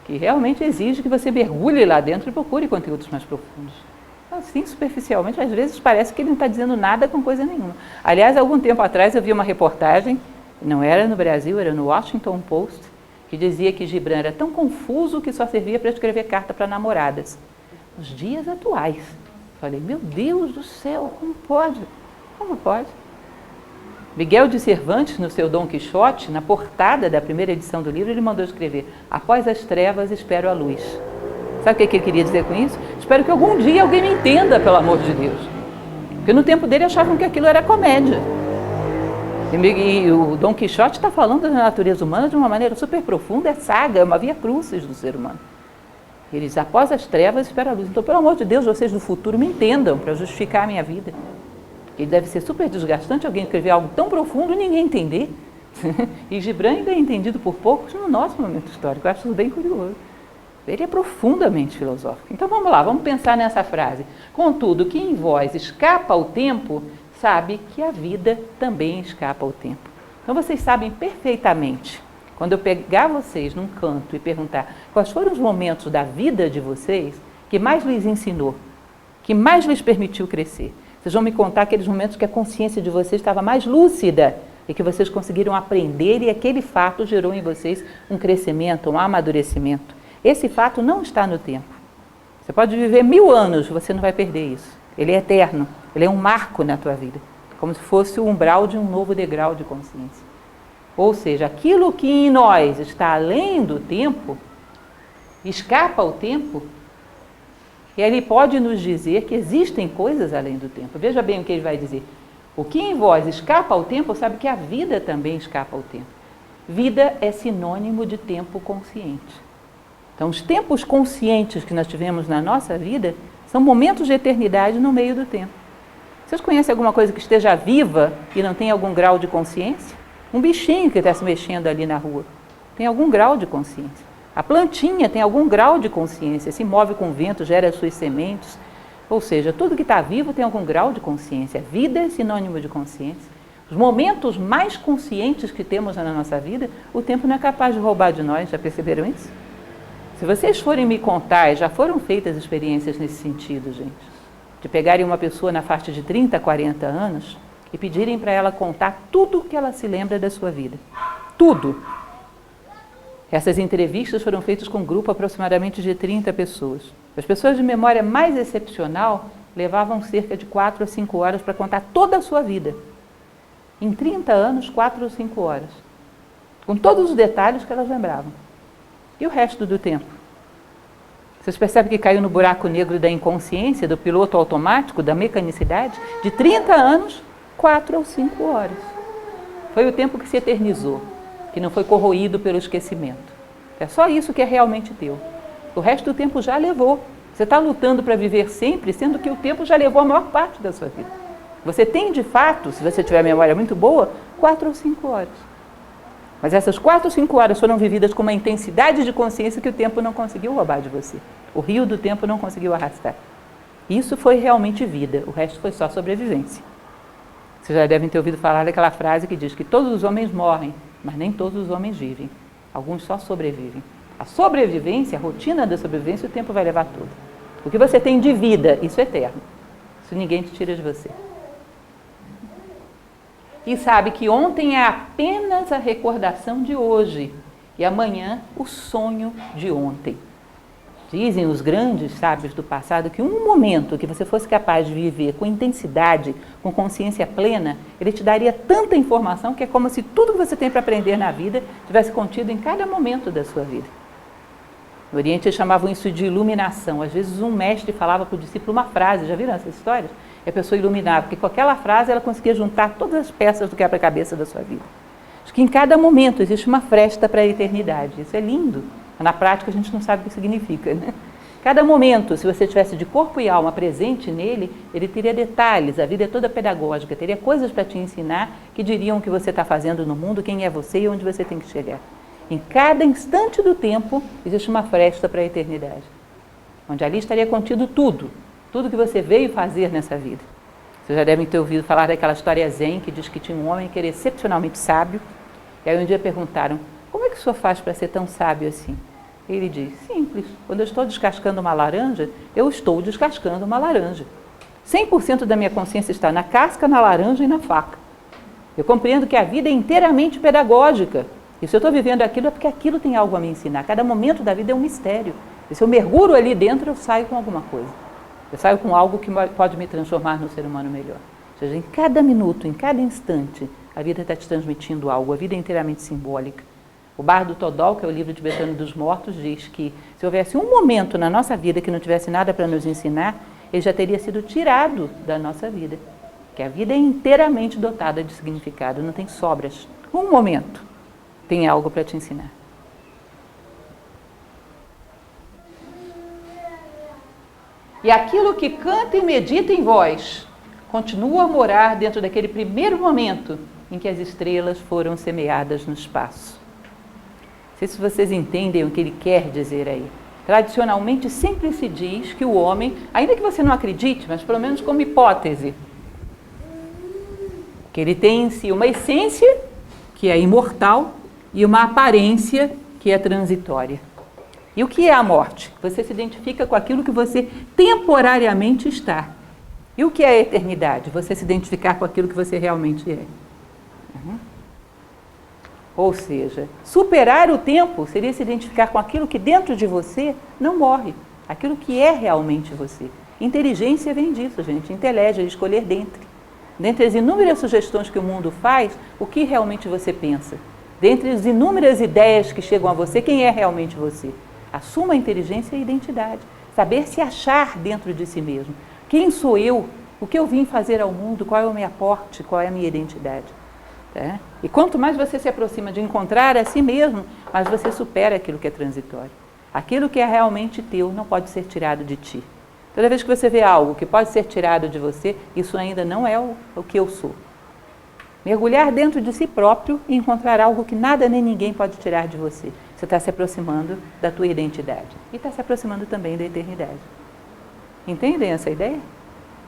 que realmente exige que você mergulhe lá dentro e procure conteúdos mais profundos. Assim, superficialmente, às vezes parece que ele não está dizendo nada com coisa nenhuma. Aliás, algum tempo atrás eu vi uma reportagem, não era no Brasil, era no Washington Post, que dizia que Gibran era tão confuso que só servia para escrever carta para namoradas. Nos dias atuais. Falei, meu Deus do céu, como pode? Como pode? Miguel de Cervantes, no seu Dom Quixote, na portada da primeira edição do livro, ele mandou escrever: após as trevas espero a luz. Sabe o que ele queria dizer com isso? Espero que algum dia alguém me entenda, pelo amor de Deus. Porque no tempo dele achavam que aquilo era comédia. E o Dom Quixote está falando da natureza humana de uma maneira super profunda, é saga, é uma via crucis do ser humano. Ele diz, após as trevas espero a luz. Então, pelo amor de Deus, vocês do futuro me entendam para justificar a minha vida. Ele deve ser super desgastante alguém escrever algo tão profundo e ninguém entender. E Gibran ainda é entendido por poucos no nosso momento histórico. Eu acho isso bem curioso. Ele é profundamente filosófico. Então vamos lá, vamos pensar nessa frase. Contudo, que em vós escapa ao tempo, sabe que a vida também escapa ao tempo. Então vocês sabem perfeitamente, quando eu pegar vocês num canto e perguntar quais foram os momentos da vida de vocês que mais lhes ensinou, que mais lhes permitiu crescer. Vocês vão me contar aqueles momentos que a consciência de vocês estava mais lúcida e que vocês conseguiram aprender e aquele fato gerou em vocês um crescimento, um amadurecimento. Esse fato não está no tempo. Você pode viver 1000 anos, você não vai perder isso. Ele é eterno, ele é um marco na tua vida, como se fosse o umbral de um novo degrau de consciência. Ou seja, aquilo que em nós está além do tempo, escapa ao tempo, e ele pode nos dizer que existem coisas além do tempo. Veja bem o que ele vai dizer. O que em vós escapa ao tempo, sabe que a vida também escapa ao tempo. Vida é sinônimo de tempo consciente. Então, os tempos conscientes que nós tivemos na nossa vida são momentos de eternidade no meio do tempo. Vocês conhecem alguma coisa que esteja viva e não tem algum grau de consciência? Um bichinho que está se mexendo ali na rua tem algum grau de consciência. A plantinha tem algum grau de consciência, se move com o vento, gera as suas sementes. Ou seja, tudo que está vivo tem algum grau de consciência. Vida é sinônimo de consciência. Os momentos mais conscientes que temos na nossa vida, o tempo não é capaz de roubar de nós. Já perceberam isso? Se vocês forem me contar, já foram feitas experiências nesse sentido, gente, de pegarem uma pessoa na faixa de 30, 40 anos e pedirem para ela contar tudo que ela se lembra da sua vida. Tudo. Essas entrevistas foram feitas com um grupo aproximadamente de 30 pessoas. As pessoas de memória mais excepcional levavam cerca de 4 a 5 horas para contar toda a sua vida. Em 30 anos, 4 ou 5 horas. Com todos os detalhes que elas lembravam. E o resto do tempo? Vocês percebem que caiu no buraco negro da inconsciência, do piloto automático, da mecanicidade? De 30 anos, 4 ou 5 horas. Foi o tempo que se eternizou, que não foi corroído pelo esquecimento. É só isso que é realmente teu. O resto do tempo já levou. Você está lutando para viver sempre, sendo que o tempo já levou a maior parte da sua vida. Você tem, de fato, se você tiver memória muito boa, 4 ou 5 horas. Mas essas 4 ou 5 horas foram vividas com uma intensidade de consciência que o tempo não conseguiu roubar de você. O rio do tempo não conseguiu arrastar. Isso foi realmente vida, o resto foi só sobrevivência. Vocês já devem ter ouvido falar daquela frase que diz que todos os homens morrem, mas nem todos os homens vivem. Alguns só sobrevivem. A sobrevivência, a rotina da sobrevivência, o tempo vai levar tudo. O que você tem de vida, isso é eterno. Isso ninguém te tira de você. E sabe que ontem é apenas a recordação de hoje e amanhã o sonho de ontem. Dizem os grandes sábios do passado que um momento que você fosse capaz de viver com intensidade, com consciência plena, ele te daria tanta informação que é como se tudo que você tem para aprender na vida tivesse contido em cada momento da sua vida. No Oriente eles chamavam isso de iluminação. Às vezes um mestre falava para o discípulo uma frase, já viram essas histórias? E a pessoa iluminava, porque com aquela frase ela conseguia juntar todas as peças do quebra-cabeça da sua vida. Acho que em cada momento existe uma fresta para a eternidade. Isso é lindo. Na prática a gente não sabe o que significa, né? Cada momento, se você tivesse de corpo e alma presente nele, ele teria detalhes, a vida é toda pedagógica, teria coisas para te ensinar que diriam o que você está fazendo no mundo, quem é você e onde você tem que chegar. Em cada instante do tempo existe uma fresta para a eternidade, onde ali estaria contido tudo que você veio fazer nessa vida. Vocês já devem ter ouvido falar daquela história zen que diz que tinha um homem que era excepcionalmente sábio, e aí um dia perguntaram, como é que o senhor faz para ser tão sábio assim? Ele diz, simples, quando eu estou descascando uma laranja, eu estou descascando uma laranja. 100% da minha consciência está na casca, na laranja e na faca. Eu compreendo que a vida é inteiramente pedagógica. E se eu estou vivendo aquilo é porque aquilo tem algo a me ensinar. Cada momento da vida é um mistério. E se eu mergulho ali dentro, eu saio com alguma coisa. Eu saio com algo que pode me transformar no ser humano melhor. Ou seja, em cada minuto, em cada instante, a vida está te transmitindo algo. A vida é inteiramente simbólica. O Bardo Todol, que é o livro de Betânia dos Mortos, diz que se houvesse um momento na nossa vida que não tivesse nada para nos ensinar, ele já teria sido tirado da nossa vida. Que a vida é inteiramente dotada de significado, não tem sobras. Um momento tem algo para te ensinar. E aquilo que canta e medita em vós continua a morar dentro daquele primeiro momento em que as estrelas foram semeadas no espaço. Não sei se vocês entendem o que ele quer dizer aí. Tradicionalmente sempre se diz que o homem, ainda que você não acredite, mas pelo menos como hipótese, que ele tem em si uma essência que é imortal e uma aparência que é transitória. E o que é a morte? Você se identifica com aquilo que você temporariamente está. E o que é a eternidade? Você se identificar com aquilo que você realmente é. Ou seja, superar o tempo seria se identificar com aquilo que dentro de você não morre, aquilo que é realmente você. Inteligência vem disso, gente. Inteligência, escolher dentre as inúmeras sugestões que o mundo faz, o que realmente você pensa. Dentre as inúmeras ideias que chegam a você, quem é realmente você? Assuma a inteligência e a identidade. Saber se achar dentro de si mesmo. Quem sou eu? O que eu vim fazer ao mundo? Qual é o meu aporte? Qual é a minha identidade? Tá? E quanto mais você se aproxima de encontrar a si mesmo, mais você supera aquilo que é transitório. Aquilo que é realmente teu não pode ser tirado de ti. Toda vez que você vê algo que pode ser tirado de você, isso ainda não é o que eu sou. Mergulhar dentro de si próprio e encontrar algo que nada nem ninguém pode tirar de você. Você está se aproximando da tua identidade e está se aproximando também da eternidade. Entendem essa ideia?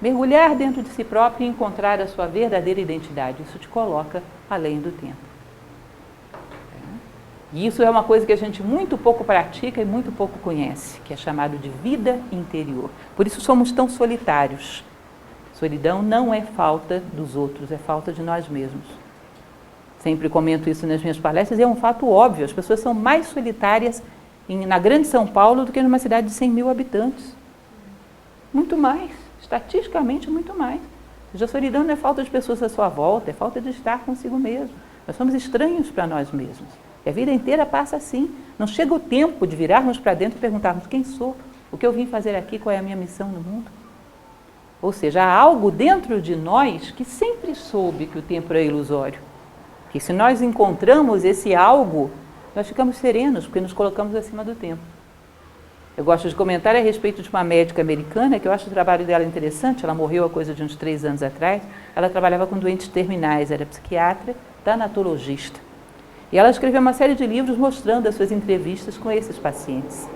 Mergulhar dentro de si próprio e encontrar a sua verdadeira identidade. Isso te coloca além do tempo. E isso é uma coisa que a gente muito pouco pratica e muito pouco conhece, que é chamado de vida interior. Por isso somos tão solitários. Solidão não é falta dos outros, é falta de nós mesmos. Sempre comento isso nas minhas palestras e é um fato óbvio. As pessoas são mais solitárias na grande São Paulo do que numa cidade de 100 mil habitantes. Muito mais. Estatisticamente, muito mais. A solidão não é falta de pessoas à sua volta, é falta de estar consigo mesmo. Nós somos estranhos para nós mesmos. E a vida inteira passa assim. Não chega o tempo de virarmos para dentro e perguntarmos quem sou, o que eu vim fazer aqui, qual é a minha missão no mundo. Ou seja, há algo dentro de nós que sempre soube que o tempo é ilusório, Que se nós encontramos esse algo, nós ficamos serenos, porque nos colocamos acima do tempo. Eu gosto de comentar a respeito de uma médica americana, que eu acho o trabalho dela interessante. Ela morreu há coisa de uns 3 anos atrás. Ela trabalhava com doentes terminais, era psiquiatra, tanatologista. E ela escreveu uma série de livros mostrando as suas entrevistas com esses pacientes.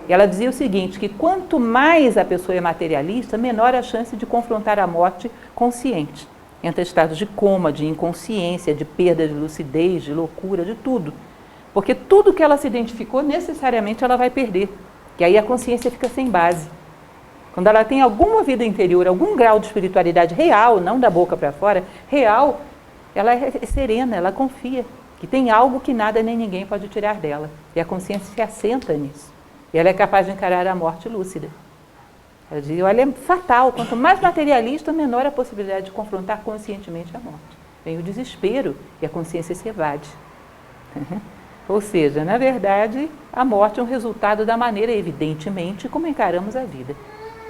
E ela dizia o seguinte, que quanto mais a pessoa é materialista, menor a chance de confrontar a morte consciente. Entre estados de coma, de inconsciência, de perda de lucidez, de loucura, de tudo. Porque tudo que ela se identificou, necessariamente ela vai perder. E aí a consciência fica sem base. Quando ela tem alguma vida interior, algum grau de espiritualidade real, não da boca para fora, real, ela é serena, ela confia que tem algo que nada nem ninguém pode tirar dela. E a consciência se assenta nisso. E ela é capaz de encarar a morte lúcida. Ela diz, olha, é fatal. Quanto mais materialista, menor a possibilidade de confrontar conscientemente a morte. Vem o desespero e a consciência se evade. Ou seja, na verdade, a morte é um resultado da maneira, evidentemente, como encaramos a vida.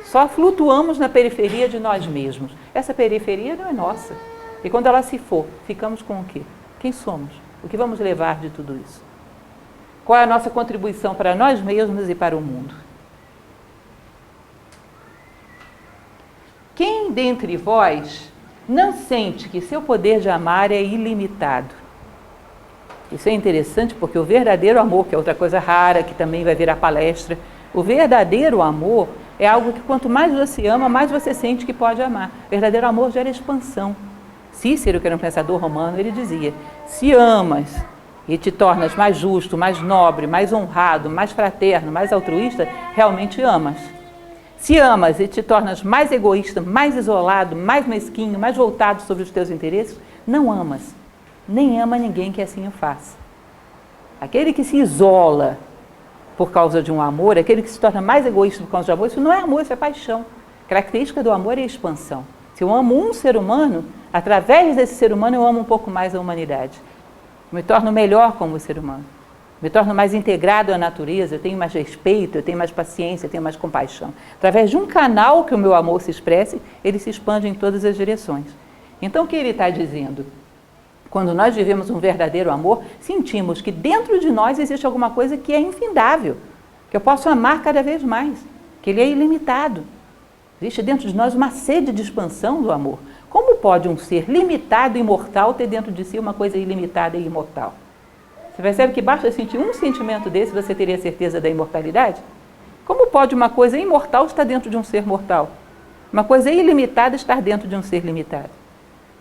Só flutuamos na periferia de nós mesmos. Essa periferia não é nossa. E quando ela se for, ficamos com o quê? Quem somos? O que vamos levar de tudo isso? Qual é a nossa contribuição para nós mesmos e para o mundo? Quem dentre vós não sente que seu poder de amar é ilimitado? Isso é interessante porque o verdadeiro amor, que é outra coisa rara, que também vai virar palestra, o verdadeiro amor é algo que quanto mais você ama, mais você sente que pode amar. O verdadeiro amor gera expansão. Cícero, que era um pensador romano, ele dizia, se amas e te tornas mais justo, mais nobre, mais honrado, mais fraterno, mais altruísta, realmente amas. Se amas e te tornas mais egoísta, mais isolado, mais mesquinho, mais voltado sobre os teus interesses, não amas. Nem ama ninguém que assim o faça. Aquele que se isola por causa de um amor, aquele que se torna mais egoísta por causa de amor, isso não é amor, isso é paixão. A característica do amor é a expansão. Se eu amo um ser humano, através desse ser humano eu amo um pouco mais a humanidade. Me torno melhor como ser humano. Me torno mais integrado à natureza, eu tenho mais respeito, eu tenho mais paciência, eu tenho mais compaixão. Através de um canal que o meu amor se expresse, ele se expande em todas as direções. Então o que ele está dizendo? Quando nós vivemos um verdadeiro amor, sentimos que dentro de nós existe alguma coisa que é infindável, que eu posso amar cada vez mais, que ele é ilimitado. Existe dentro de nós uma sede de expansão do amor. Como pode um ser limitado e imortal ter dentro de si uma coisa ilimitada e imortal? Você percebe que basta sentir um sentimento desse, você teria certeza da imortalidade? Como pode uma coisa imortal estar dentro de um ser mortal? Uma coisa ilimitada estar dentro de um ser limitado?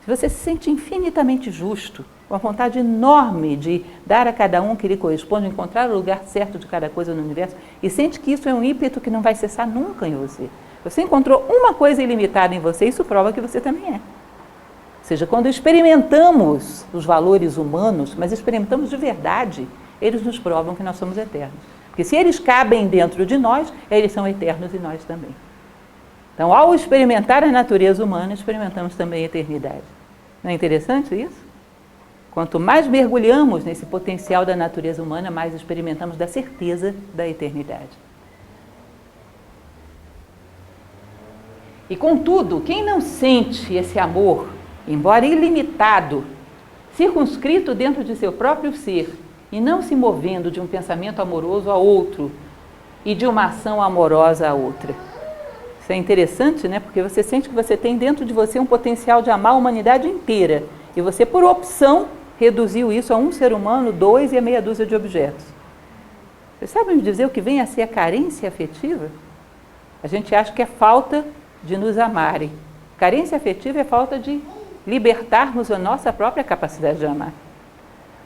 Se você se sente infinitamente justo, com uma vontade enorme de dar a cada um que lhe corresponde, encontrar o lugar certo de cada coisa no universo, e sente que isso é um ímpeto que não vai cessar nunca em você. Você encontrou uma coisa ilimitada em você, isso prova que você também é. Ou seja, quando experimentamos os valores humanos, mas experimentamos de verdade, eles nos provam que nós somos eternos. Porque se eles cabem dentro de nós, eles são eternos e nós também. Então, ao experimentar a natureza humana, experimentamos também a eternidade. Não é interessante isso? Quanto mais mergulhamos nesse potencial da natureza humana, mais experimentamos da certeza da eternidade. E contudo, quem não sente esse amor, embora ilimitado, circunscrito dentro de seu próprio ser, e não se movendo de um pensamento amoroso a outro, e de uma ação amorosa a outra? Isso é interessante, né? Porque você sente que você tem dentro de você um potencial de amar a humanidade inteira. E você, por opção, reduziu isso a um ser humano, 2 e a meia dúzia de objetos. Vocês sabem me dizer o que vem a ser a carência afetiva? A gente acha que é falta de nos amarem. Carência afetiva é falta de libertarmos a nossa própria capacidade de amar.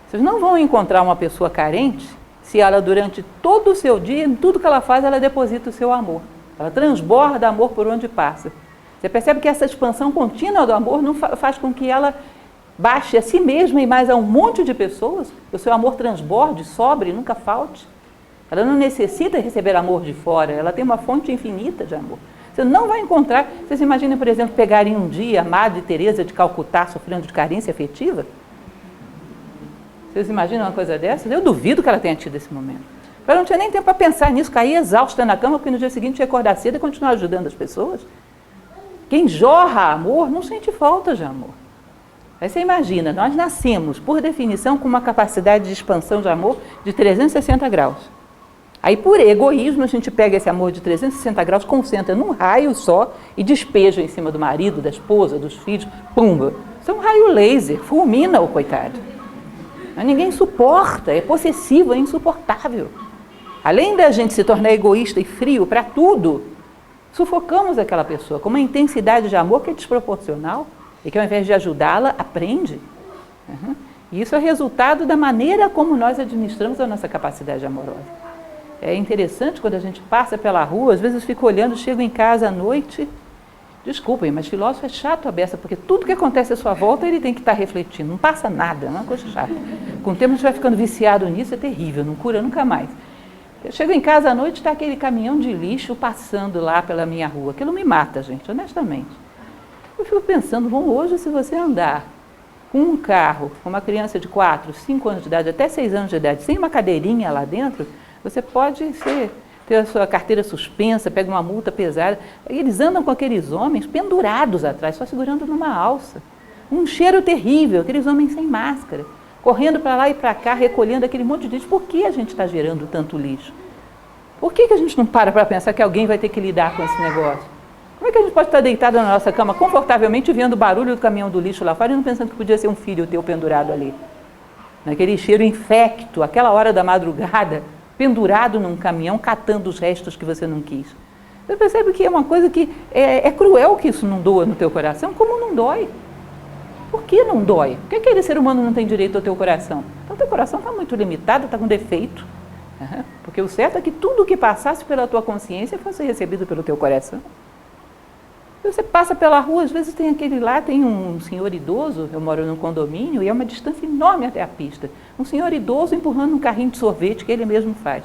Vocês não vão encontrar uma pessoa carente se ela, durante todo o seu dia, em tudo que ela faz, ela deposita o seu amor. Ela transborda amor por onde passa. Você percebe que essa expansão contínua do amor não faz com que ela baixe a si mesma e mais a um monte de pessoas, que o seu amor transborde, sobre, nunca falte. Ela não necessita receber amor de fora, ela tem uma fonte infinita de amor. Você não vai encontrar, vocês imaginem, por exemplo, pegarem um dia a Madre Teresa de Calcutá sofrendo de carência afetiva? Vocês imaginam uma coisa dessa? Eu duvido que ela tenha tido esse momento. Ela não tinha nem tempo para pensar nisso, caía exausta na cama, porque no dia seguinte ia acordar cedo e continuar ajudando as pessoas. Quem jorra amor não sente falta de amor. Aí você imagina, nós nascemos, por definição, com uma capacidade de expansão de amor de 360 graus. Aí, por egoísmo, a gente pega esse amor de 360 graus, concentra num raio só e despeja em cima do marido, da esposa, dos filhos, pumba. Isso é um raio laser, fulmina o coitado. Mas ninguém suporta, é possessivo, é insuportável. Além da gente se tornar egoísta e frio para tudo, sufocamos aquela pessoa com uma intensidade de amor que é desproporcional e que, ao invés de ajudá-la, aprende. E isso é resultado da maneira como nós administramos a nossa capacidade amorosa. É interessante quando a gente passa pela rua, às vezes eu fico olhando, chego em casa à noite, desculpem, mas filósofo é chato a beça, porque tudo que acontece à sua volta ele tem que estar refletindo, não passa nada, é uma coisa chata. Com o tempo a gente vai ficando viciado nisso, é terrível, não cura nunca mais. Eu chego em casa à noite, está aquele caminhão de lixo passando lá pela minha rua, aquilo me mata, gente, honestamente. Eu fico pensando, bom, hoje se você andar com um carro, com uma criança de 4, 5 anos de idade, até 6 anos de idade, sem uma cadeirinha lá dentro, você pode ter a sua carteira suspensa, pega uma multa pesada. Eles andam com aqueles homens pendurados atrás, só segurando numa alça. Um cheiro terrível, aqueles homens sem máscara, correndo para lá e para cá, recolhendo aquele monte de lixo. Por que a gente está gerando tanto lixo? Por que a gente não para pensar que alguém vai ter que lidar com esse negócio? Como é que a gente pode estar deitado na nossa cama confortavelmente, vendo o barulho do caminhão do lixo lá fora e não pensando que podia ser um filho teu pendurado ali? Naquele cheiro infecto, aquela hora da madrugada, pendurado num caminhão, catando os restos que você não quis. Você percebe que é uma coisa que é cruel que isso não doa no teu coração, como não dói? Por que não dói? Por que aquele ser humano não tem direito ao teu coração? Então, teu coração está muito limitado, está com defeito. Porque o certo é que tudo que passasse pela tua consciência fosse recebido pelo teu coração. Você passa pela rua, às vezes tem aquele lá, tem um senhor idoso, eu moro num condomínio, e é uma distância enorme até a pista. Um senhor idoso empurrando um carrinho de sorvete que ele mesmo faz.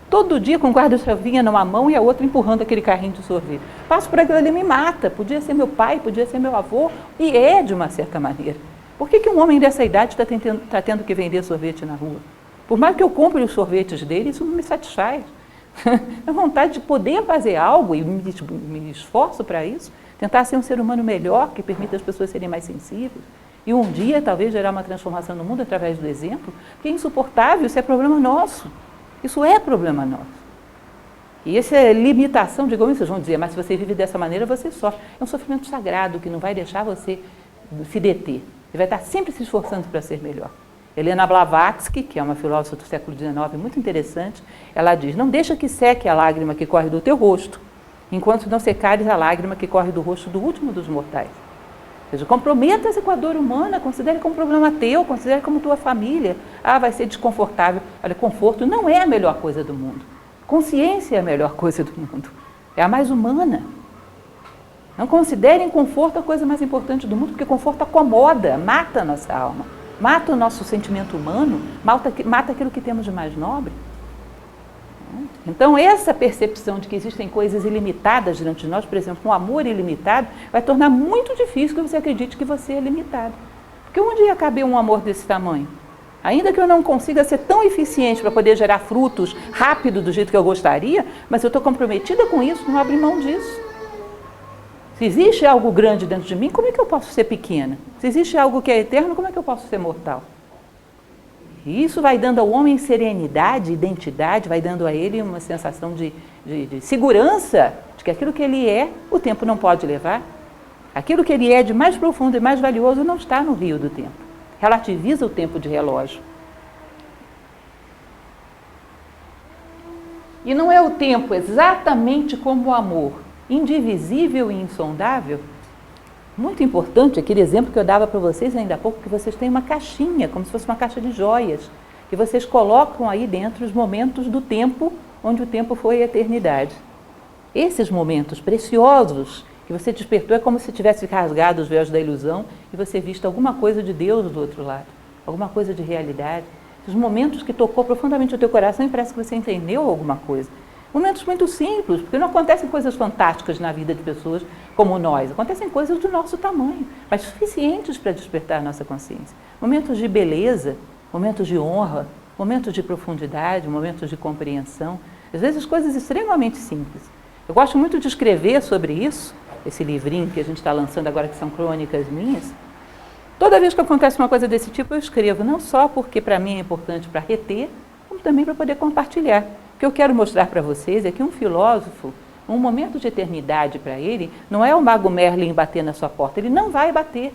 Todo dia com guarda-chavinha numa mão e a outra empurrando aquele carrinho de sorvete. Passo por aquilo ali, me mata. Podia ser meu pai, podia ser meu avô, e é de uma certa maneira. Por que um homem dessa idade está tendo que vender sorvete na rua? Por mais que eu compre os sorvetes dele, isso não me satisfaz. A vontade de poder fazer algo, e me esforço para isso, tentar ser um ser humano melhor, que permita as pessoas serem mais sensíveis, e um dia talvez gerar uma transformação no mundo através do exemplo, porque é insuportável, isso é problema nosso. Isso é problema nosso. E essa limitação, digamos, vocês vão dizer, mas se você vive dessa maneira, você sofre. É um sofrimento sagrado que não vai deixar você se deter. Você vai estar sempre se esforçando para ser melhor. Helena Blavatsky, que é uma filósofa do século XIX, muito interessante, ela diz, não deixa que seque a lágrima que corre do teu rosto, enquanto não secares a lágrima que corre do rosto do último dos mortais. Ou seja, comprometa-se com a dor humana, considere como problema teu, considere como tua família. Ah, vai ser desconfortável. Olha, conforto não é a melhor coisa do mundo. Consciência é a melhor coisa do mundo. É a mais humana. Não considerem conforto a coisa mais importante do mundo, porque conforto acomoda, mata a nossa alma. Mata o nosso sentimento humano, mata aquilo que temos de mais nobre. Então, essa percepção de que existem coisas ilimitadas diante de nós, por exemplo, um amor ilimitado, vai tornar muito difícil que você acredite que você é limitado. Porque onde ia caber um amor desse tamanho? Ainda que eu não consiga ser tão eficiente para poder gerar frutos rápido do jeito que eu gostaria, mas eu estou comprometida com isso, não abro mão disso. Se existe algo grande dentro de mim, como é que eu posso ser pequena? Se existe algo que é eterno, como é que eu posso ser mortal? E isso vai dando ao homem serenidade, identidade, vai dando a ele uma sensação de segurança, de que aquilo que ele é, o tempo não pode levar. Aquilo que ele é de mais profundo e mais valioso não está no rio do tempo. Relativiza o tempo de relógio. E não é o tempo exatamente como o amor, indivisível e insondável? Muito importante, aquele exemplo que eu dava para vocês ainda há pouco, que vocês têm uma caixinha, como se fosse uma caixa de joias, que vocês colocam aí dentro os momentos do tempo, onde o tempo foi a eternidade. Esses momentos preciosos que você despertou é como se tivesse rasgado os véus da ilusão e você visto alguma coisa de Deus do outro lado, alguma coisa de realidade. Os momentos que tocou profundamente o teu coração e parece que você entendeu alguma coisa. Momentos muito simples, porque não acontecem coisas fantásticas na vida de pessoas como nós, acontecem coisas do nosso tamanho, mas suficientes para despertar a nossa consciência. Momentos de beleza, momentos de honra, momentos de profundidade, momentos de compreensão, às vezes coisas extremamente simples. Eu gosto muito de escrever sobre isso, esse livrinho que a gente está lançando agora, que são crônicas minhas, Toda vez que acontece uma coisa desse tipo, eu escrevo, não só porque para mim é importante para reter, como também para poder compartilhar. O que eu quero mostrar para vocês é que um filósofo, um momento de eternidade para ele, não é o Mago Merlin bater na sua porta, ele não vai bater.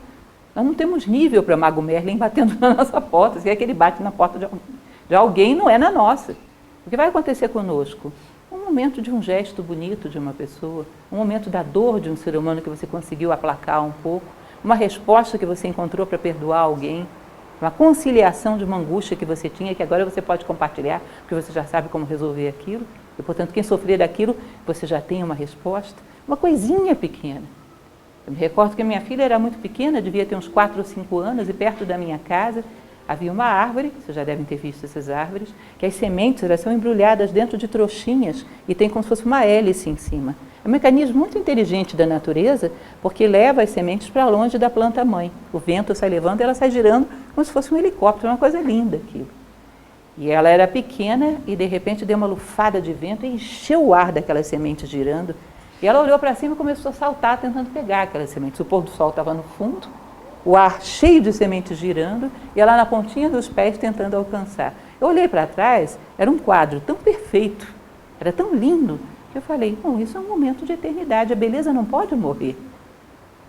Nós não temos nível para Mago Merlin batendo na nossa porta, se é que ele bate na porta de alguém, não é na nossa. O que vai acontecer conosco? Um momento de um gesto bonito de uma pessoa, um momento da dor de um ser humano que você conseguiu aplacar um pouco, uma resposta que você encontrou para perdoar alguém, uma conciliação de uma angústia que você tinha, que agora você pode compartilhar, porque você já sabe como resolver aquilo, e portanto quem sofrer daquilo, você já tem uma resposta, uma coisinha pequena. Eu me recordo que a minha filha era muito pequena, devia ter uns 4 ou 5 anos, e perto da minha casa havia uma árvore, vocês já devem ter visto essas árvores, que as sementes elas são embrulhadas dentro de trouxinhas e tem como se fosse uma hélice em cima. É um mecanismo muito inteligente da natureza, porque leva as sementes para longe da planta-mãe. O vento sai levando e ela sai girando como se fosse um helicóptero, uma coisa linda aquilo. E ela era pequena e de repente deu uma lufada de vento e encheu o ar daquelas sementes girando. E ela olhou para cima e começou a saltar tentando pegar aquelas sementes. O pôr do sol estava no fundo, o ar cheio de sementes girando e ela na pontinha dos pés tentando alcançar. Eu olhei para trás, era um quadro tão perfeito, era tão lindo, que eu falei, bom, isso é um momento de eternidade, a beleza não pode morrer.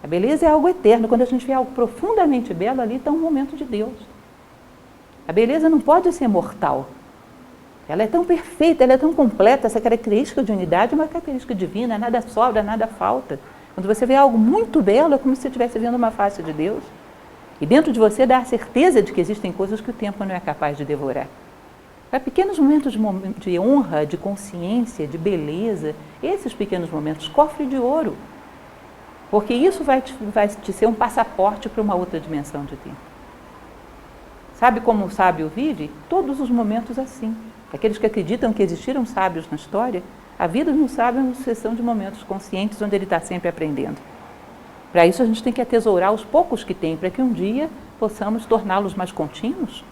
A beleza é algo eterno, quando a gente vê algo profundamente belo, ali está um momento de Deus. A beleza não pode ser mortal. Ela é tão perfeita, ela é tão completa, essa característica de unidade é uma característica divina, nada sobra, nada falta. Quando você vê algo muito belo, é como se você estivesse vendo uma face de Deus. E dentro de você dá a certeza de que existem coisas que o tempo não é capaz de devorar. Para pequenos momentos de honra, de consciência, de beleza, esses pequenos momentos, cofre de ouro. Porque isso vai te ser um passaporte para uma outra dimensão de tempo. Sabe como o sábio vive? Todos os momentos assim. Aqueles que acreditam que existiram sábios na história, a vida de um sábio é uma sucessão de momentos conscientes onde ele está sempre aprendendo. Para isso a gente tem que atesourar os poucos que tem, para que um dia possamos torná-los mais contínuos,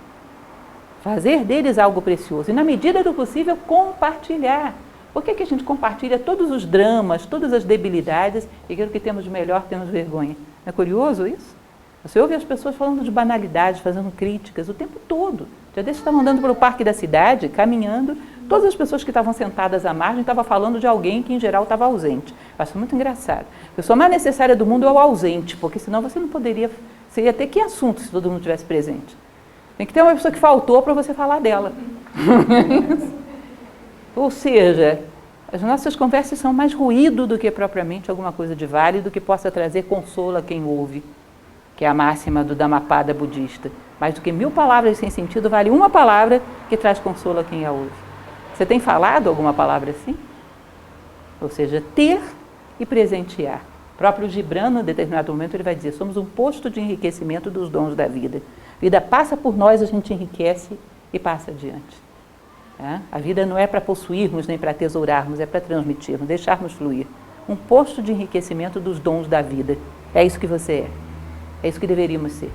fazer deles algo precioso e, na medida do possível, compartilhar. Por que a gente compartilha todos os dramas, todas as debilidades e aquilo que temos de melhor temos vergonha? Não é curioso isso? Você ouve as pessoas falando de banalidades, fazendo críticas o tempo todo. Já desde que estavam andando pelo parque da cidade, caminhando, todas as pessoas que estavam sentadas à margem estavam falando de alguém que, em geral, estava ausente. Eu acho muito engraçado. A pessoa mais necessária do mundo é o ausente, porque senão você não poderia... Você ia ter que assunto se todo mundo estivesse presente? Tem que ter uma pessoa que faltou para você falar dela. Ou seja, as nossas conversas são mais ruído do que propriamente alguma coisa de válido que possa trazer consolo a quem ouve, que é a máxima do Dhammapada budista. Mais do que 1000 palavras sem sentido, vale uma palavra que traz consolo a quem a ouve. Você tem falado alguma palavra assim? Ou seja, ter e presentear. O próprio Gibran, em determinado momento, ele vai dizer, somos um posto de enriquecimento dos dons da vida. A vida passa por nós, a gente enriquece e passa adiante. A vida não é para possuirmos nem para tesourarmos, é para transmitirmos, deixarmos fluir. Um posto de enriquecimento dos dons da vida. É isso que você é. É isso que deveríamos ser.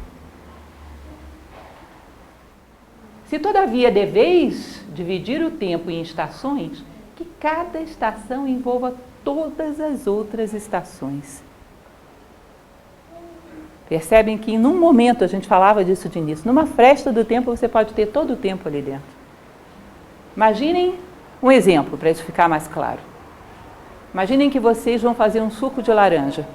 Se todavia deveis dividir o tempo em estações, que cada estação envolva todas as outras estações. Percebem que num momento, a gente falava disso de início, numa fresta do tempo você pode ter todo o tempo ali dentro. Imaginem um exemplo, para isso ficar mais claro. Imaginem que vocês vão fazer um suco de laranja.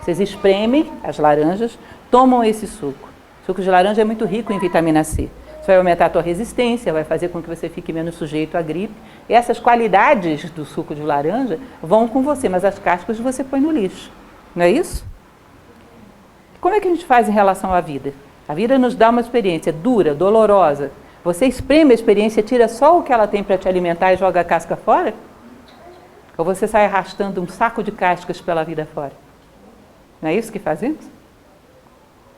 Vocês espremem as laranjas, tomam esse suco. O suco de laranja é muito rico em vitamina C. Isso vai aumentar a tua resistência, vai fazer com que você fique menos sujeito à gripe. E essas qualidades do suco de laranja vão com você, mas as cascas você põe no lixo. Não é isso? Como é que a gente faz em relação à vida? A vida nos dá uma experiência dura, dolorosa. Você espreme a experiência, tira só o que ela tem para te alimentar e joga a casca fora? Ou você sai arrastando um saco de cascas pela vida fora? Não é isso que fazemos?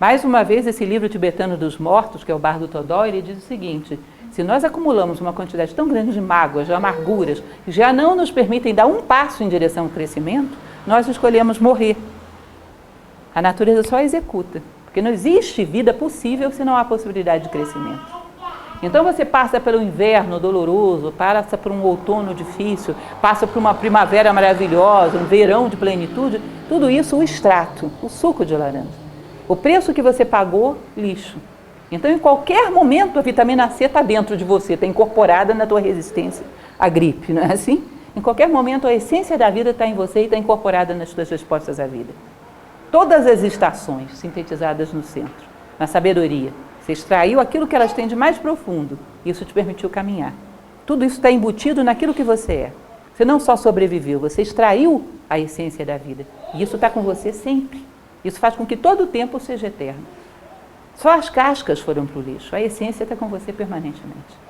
Mais uma vez, esse livro tibetano dos mortos, que é o Bardo Thodol, ele diz o seguinte, se nós acumulamos uma quantidade tão grande de mágoas, de amarguras, que já não nos permitem dar um passo em direção ao crescimento, nós escolhemos morrer. A natureza só executa, porque não existe vida possível se não há possibilidade de crescimento. Então você passa pelo inverno doloroso, passa por um outono difícil, passa por uma primavera maravilhosa, um verão de plenitude, tudo isso o extrato, o suco de laranja. O preço que você pagou, lixo. Então, em qualquer momento, a vitamina C está dentro de você, está incorporada na tua resistência à gripe, não é assim? Em qualquer momento, a essência da vida está em você e está incorporada nas tuas respostas à vida. Todas as estações sintetizadas no centro, na sabedoria. Você extraiu aquilo que elas têm de mais profundo. Isso te permitiu caminhar. Tudo isso está embutido naquilo que você é. Você não só sobreviveu, você extraiu a essência da vida. E isso está com você sempre. Isso faz com que todo o tempo seja eterno. Só as cascas foram para o lixo. A essência está com você permanentemente.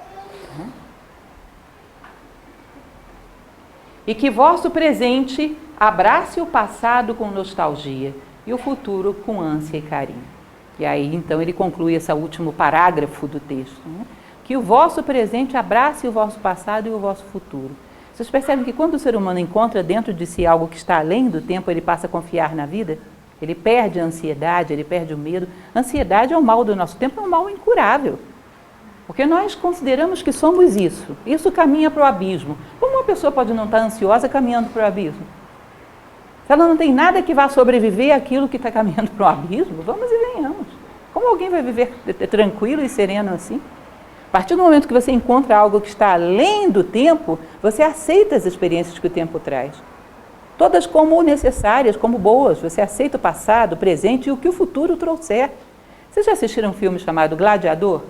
E que vosso presente abrace o passado com nostalgia e o futuro com ânsia e carinho. E aí, então, ele conclui esse último parágrafo do texto. Que o vosso presente abrace o vosso passado e o vosso futuro. Vocês percebem que quando o ser humano encontra dentro de si algo que está além do tempo, ele passa a confiar na vida? Ele perde a ansiedade, ele perde o medo. A ansiedade é o mal do nosso tempo, é um mal incurável. Porque nós consideramos que somos isso. Isso caminha para o abismo. Como uma pessoa pode não estar ansiosa caminhando para o abismo? Se ela não tem nada que vá sobreviver àquilo que está caminhando para o abismo, vamos e venhamos. Como alguém vai viver tranquilo e sereno assim? A partir do momento que você encontra algo que está além do tempo, você aceita as experiências que o tempo traz. Todas como necessárias, como boas. Você aceita o passado, o presente e o que o futuro trouxer. Vocês já assistiram um filme chamado Gladiador?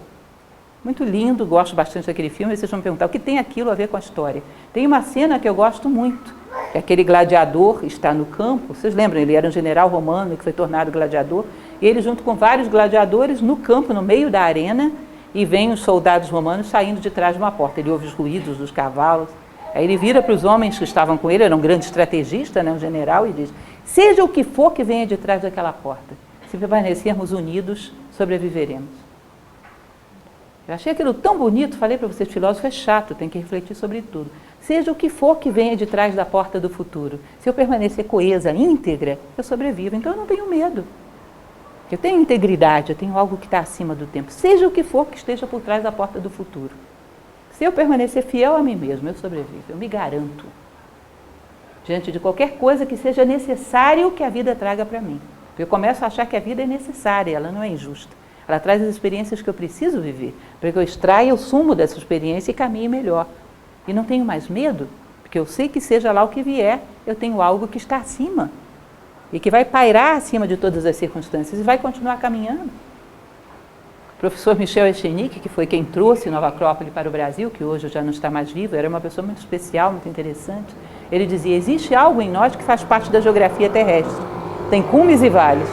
Muito lindo, gosto bastante daquele filme. Vocês vão me perguntar o que tem aquilo a ver com a história. Tem uma cena que eu gosto muito, que aquele gladiador está no campo. Vocês lembram, ele era um general romano que foi tornado gladiador. E ele junto com vários gladiadores no campo, no meio da arena, e vem os soldados romanos saindo de trás de uma porta. Ele ouve os ruídos dos cavalos. Aí ele vira para os homens que estavam com ele, era um grande estrategista, né, um general, e diz: seja o que for que venha de trás daquela porta, se permanecermos unidos, sobreviveremos. Eu achei aquilo tão bonito, falei para vocês, filósofo é chato, tem que refletir sobre tudo. Seja o que for que venha de trás da porta do futuro, se eu permanecer coesa, íntegra, eu sobrevivo. Então eu não tenho medo. Eu tenho integridade, eu tenho algo que está acima do tempo. Seja o que for que esteja por trás da porta do futuro. Se eu permanecer fiel a mim mesmo, eu sobrevivo, eu me garanto. Diante de qualquer coisa que seja necessário que a vida traga para mim. Eu começo a achar que a vida é necessária, ela não é injusta. Ela traz as experiências que eu preciso viver, para que eu extraia o sumo dessa experiência e caminhe melhor. E não tenho mais medo, porque eu sei que seja lá o que vier, eu tenho algo que está acima. E que vai pairar acima de todas as circunstâncias e vai continuar caminhando. O professor Michel Echenique, que foi quem trouxe Nova Acrópole para o Brasil, que hoje já não está mais vivo, era uma pessoa muito especial, muito interessante. Ele dizia: existe algo em nós que faz parte da geografia terrestre. Tem cumes e vales.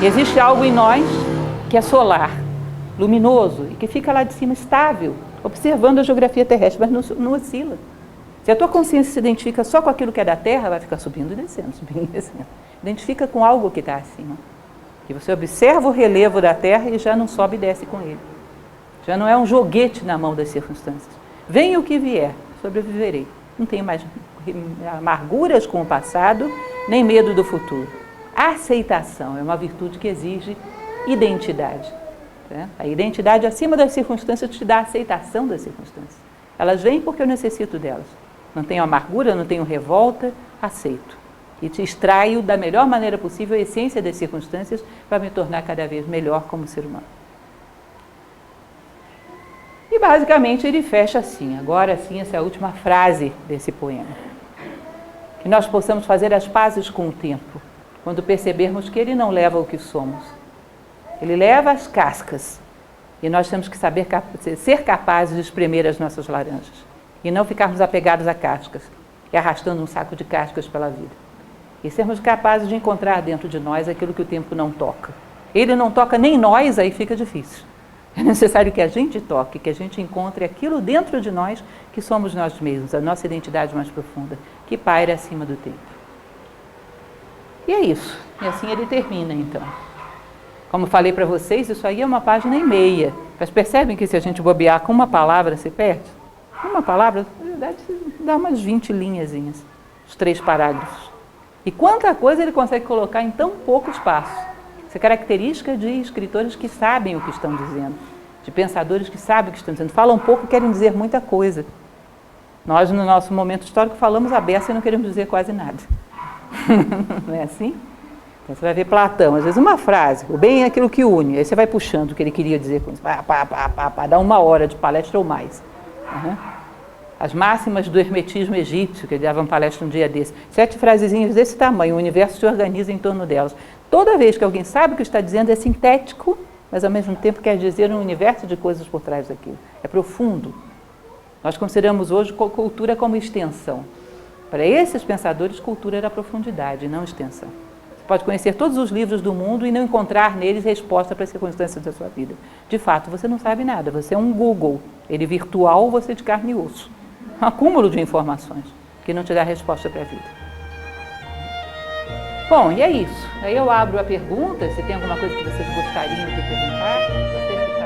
E existe algo em nós que é solar, luminoso, e que fica lá de cima estável, observando a geografia terrestre, mas não oscila. Se a tua consciência se identifica só com aquilo que é da Terra, vai ficar subindo e descendo, subindo e descendo. Identifica com algo que está acima. E você observa o relevo da Terra e já não sobe e desce com ele. Já não é um joguete na mão das circunstâncias. Venha o que vier, sobreviverei. Não tenho mais amarguras com o passado, nem medo do futuro. A aceitação é uma virtude que exige identidade. Né? A identidade acima das circunstâncias te dá a aceitação das circunstâncias. Elas vêm porque eu necessito delas. Não tenho amargura, não tenho revolta, aceito. E te extraio da melhor maneira possível a essência das circunstâncias para me tornar cada vez melhor como ser humano. E basicamente ele fecha assim, agora sim, essa é a última frase desse poema. Que nós possamos fazer as pazes com o tempo, quando percebermos que ele não leva o que somos. Ele leva as cascas. E nós temos que saber ser capazes de espremer as nossas laranjas. E não ficarmos apegados a cascas e arrastando um saco de cascas pela vida. E sermos capazes de encontrar dentro de nós aquilo que o tempo não toca. Ele não toca nem nós, aí fica difícil. É necessário que a gente toque, que a gente encontre aquilo dentro de nós que somos nós mesmos, a nossa identidade mais profunda, que paira acima do tempo. E é isso. E assim ele termina, então. Como falei para vocês, isso aí é uma página e meia. Mas percebem que se a gente bobear com uma palavra, se perde? Uma palavra, na verdade, dá umas 20 linhazinhas, os 3 parágrafos. E quanta coisa ele consegue colocar em tão pouco espaço. Isso é característica de escritores que sabem o que estão dizendo, de pensadores que sabem o que estão dizendo. Falam pouco e querem dizer muita coisa. Nós, no nosso momento histórico, falamos a beça e não queremos dizer quase nada. Não é assim? Você vai ver Platão, às vezes uma frase, o bem é aquilo que une, aí você vai puxando o que ele queria dizer com isso, dá 1 hora de palestra ou mais. Uhum. As máximas do hermetismo egípcio, que ele dava uma palestra um dia desse, 7 frasezinhas desse tamanho, o universo se organiza em torno delas. Toda vez que alguém sabe o que está dizendo, é sintético, mas ao mesmo tempo quer dizer um universo de coisas por trás daquilo. É profundo. Nós consideramos hoje cultura como extensão. Para esses pensadores, cultura era profundidade, não extensão. Você pode conhecer todos os livros do mundo e não encontrar neles resposta para as circunstâncias da sua vida. De fato, você não sabe nada, você é um Google, ele virtual, você de carne e osso. Um acúmulo de informações que não te dá resposta para a vida. Bom, e é isso. Aí eu abro a pergunta, se tem alguma coisa que vocês gostariam de perguntar, vocês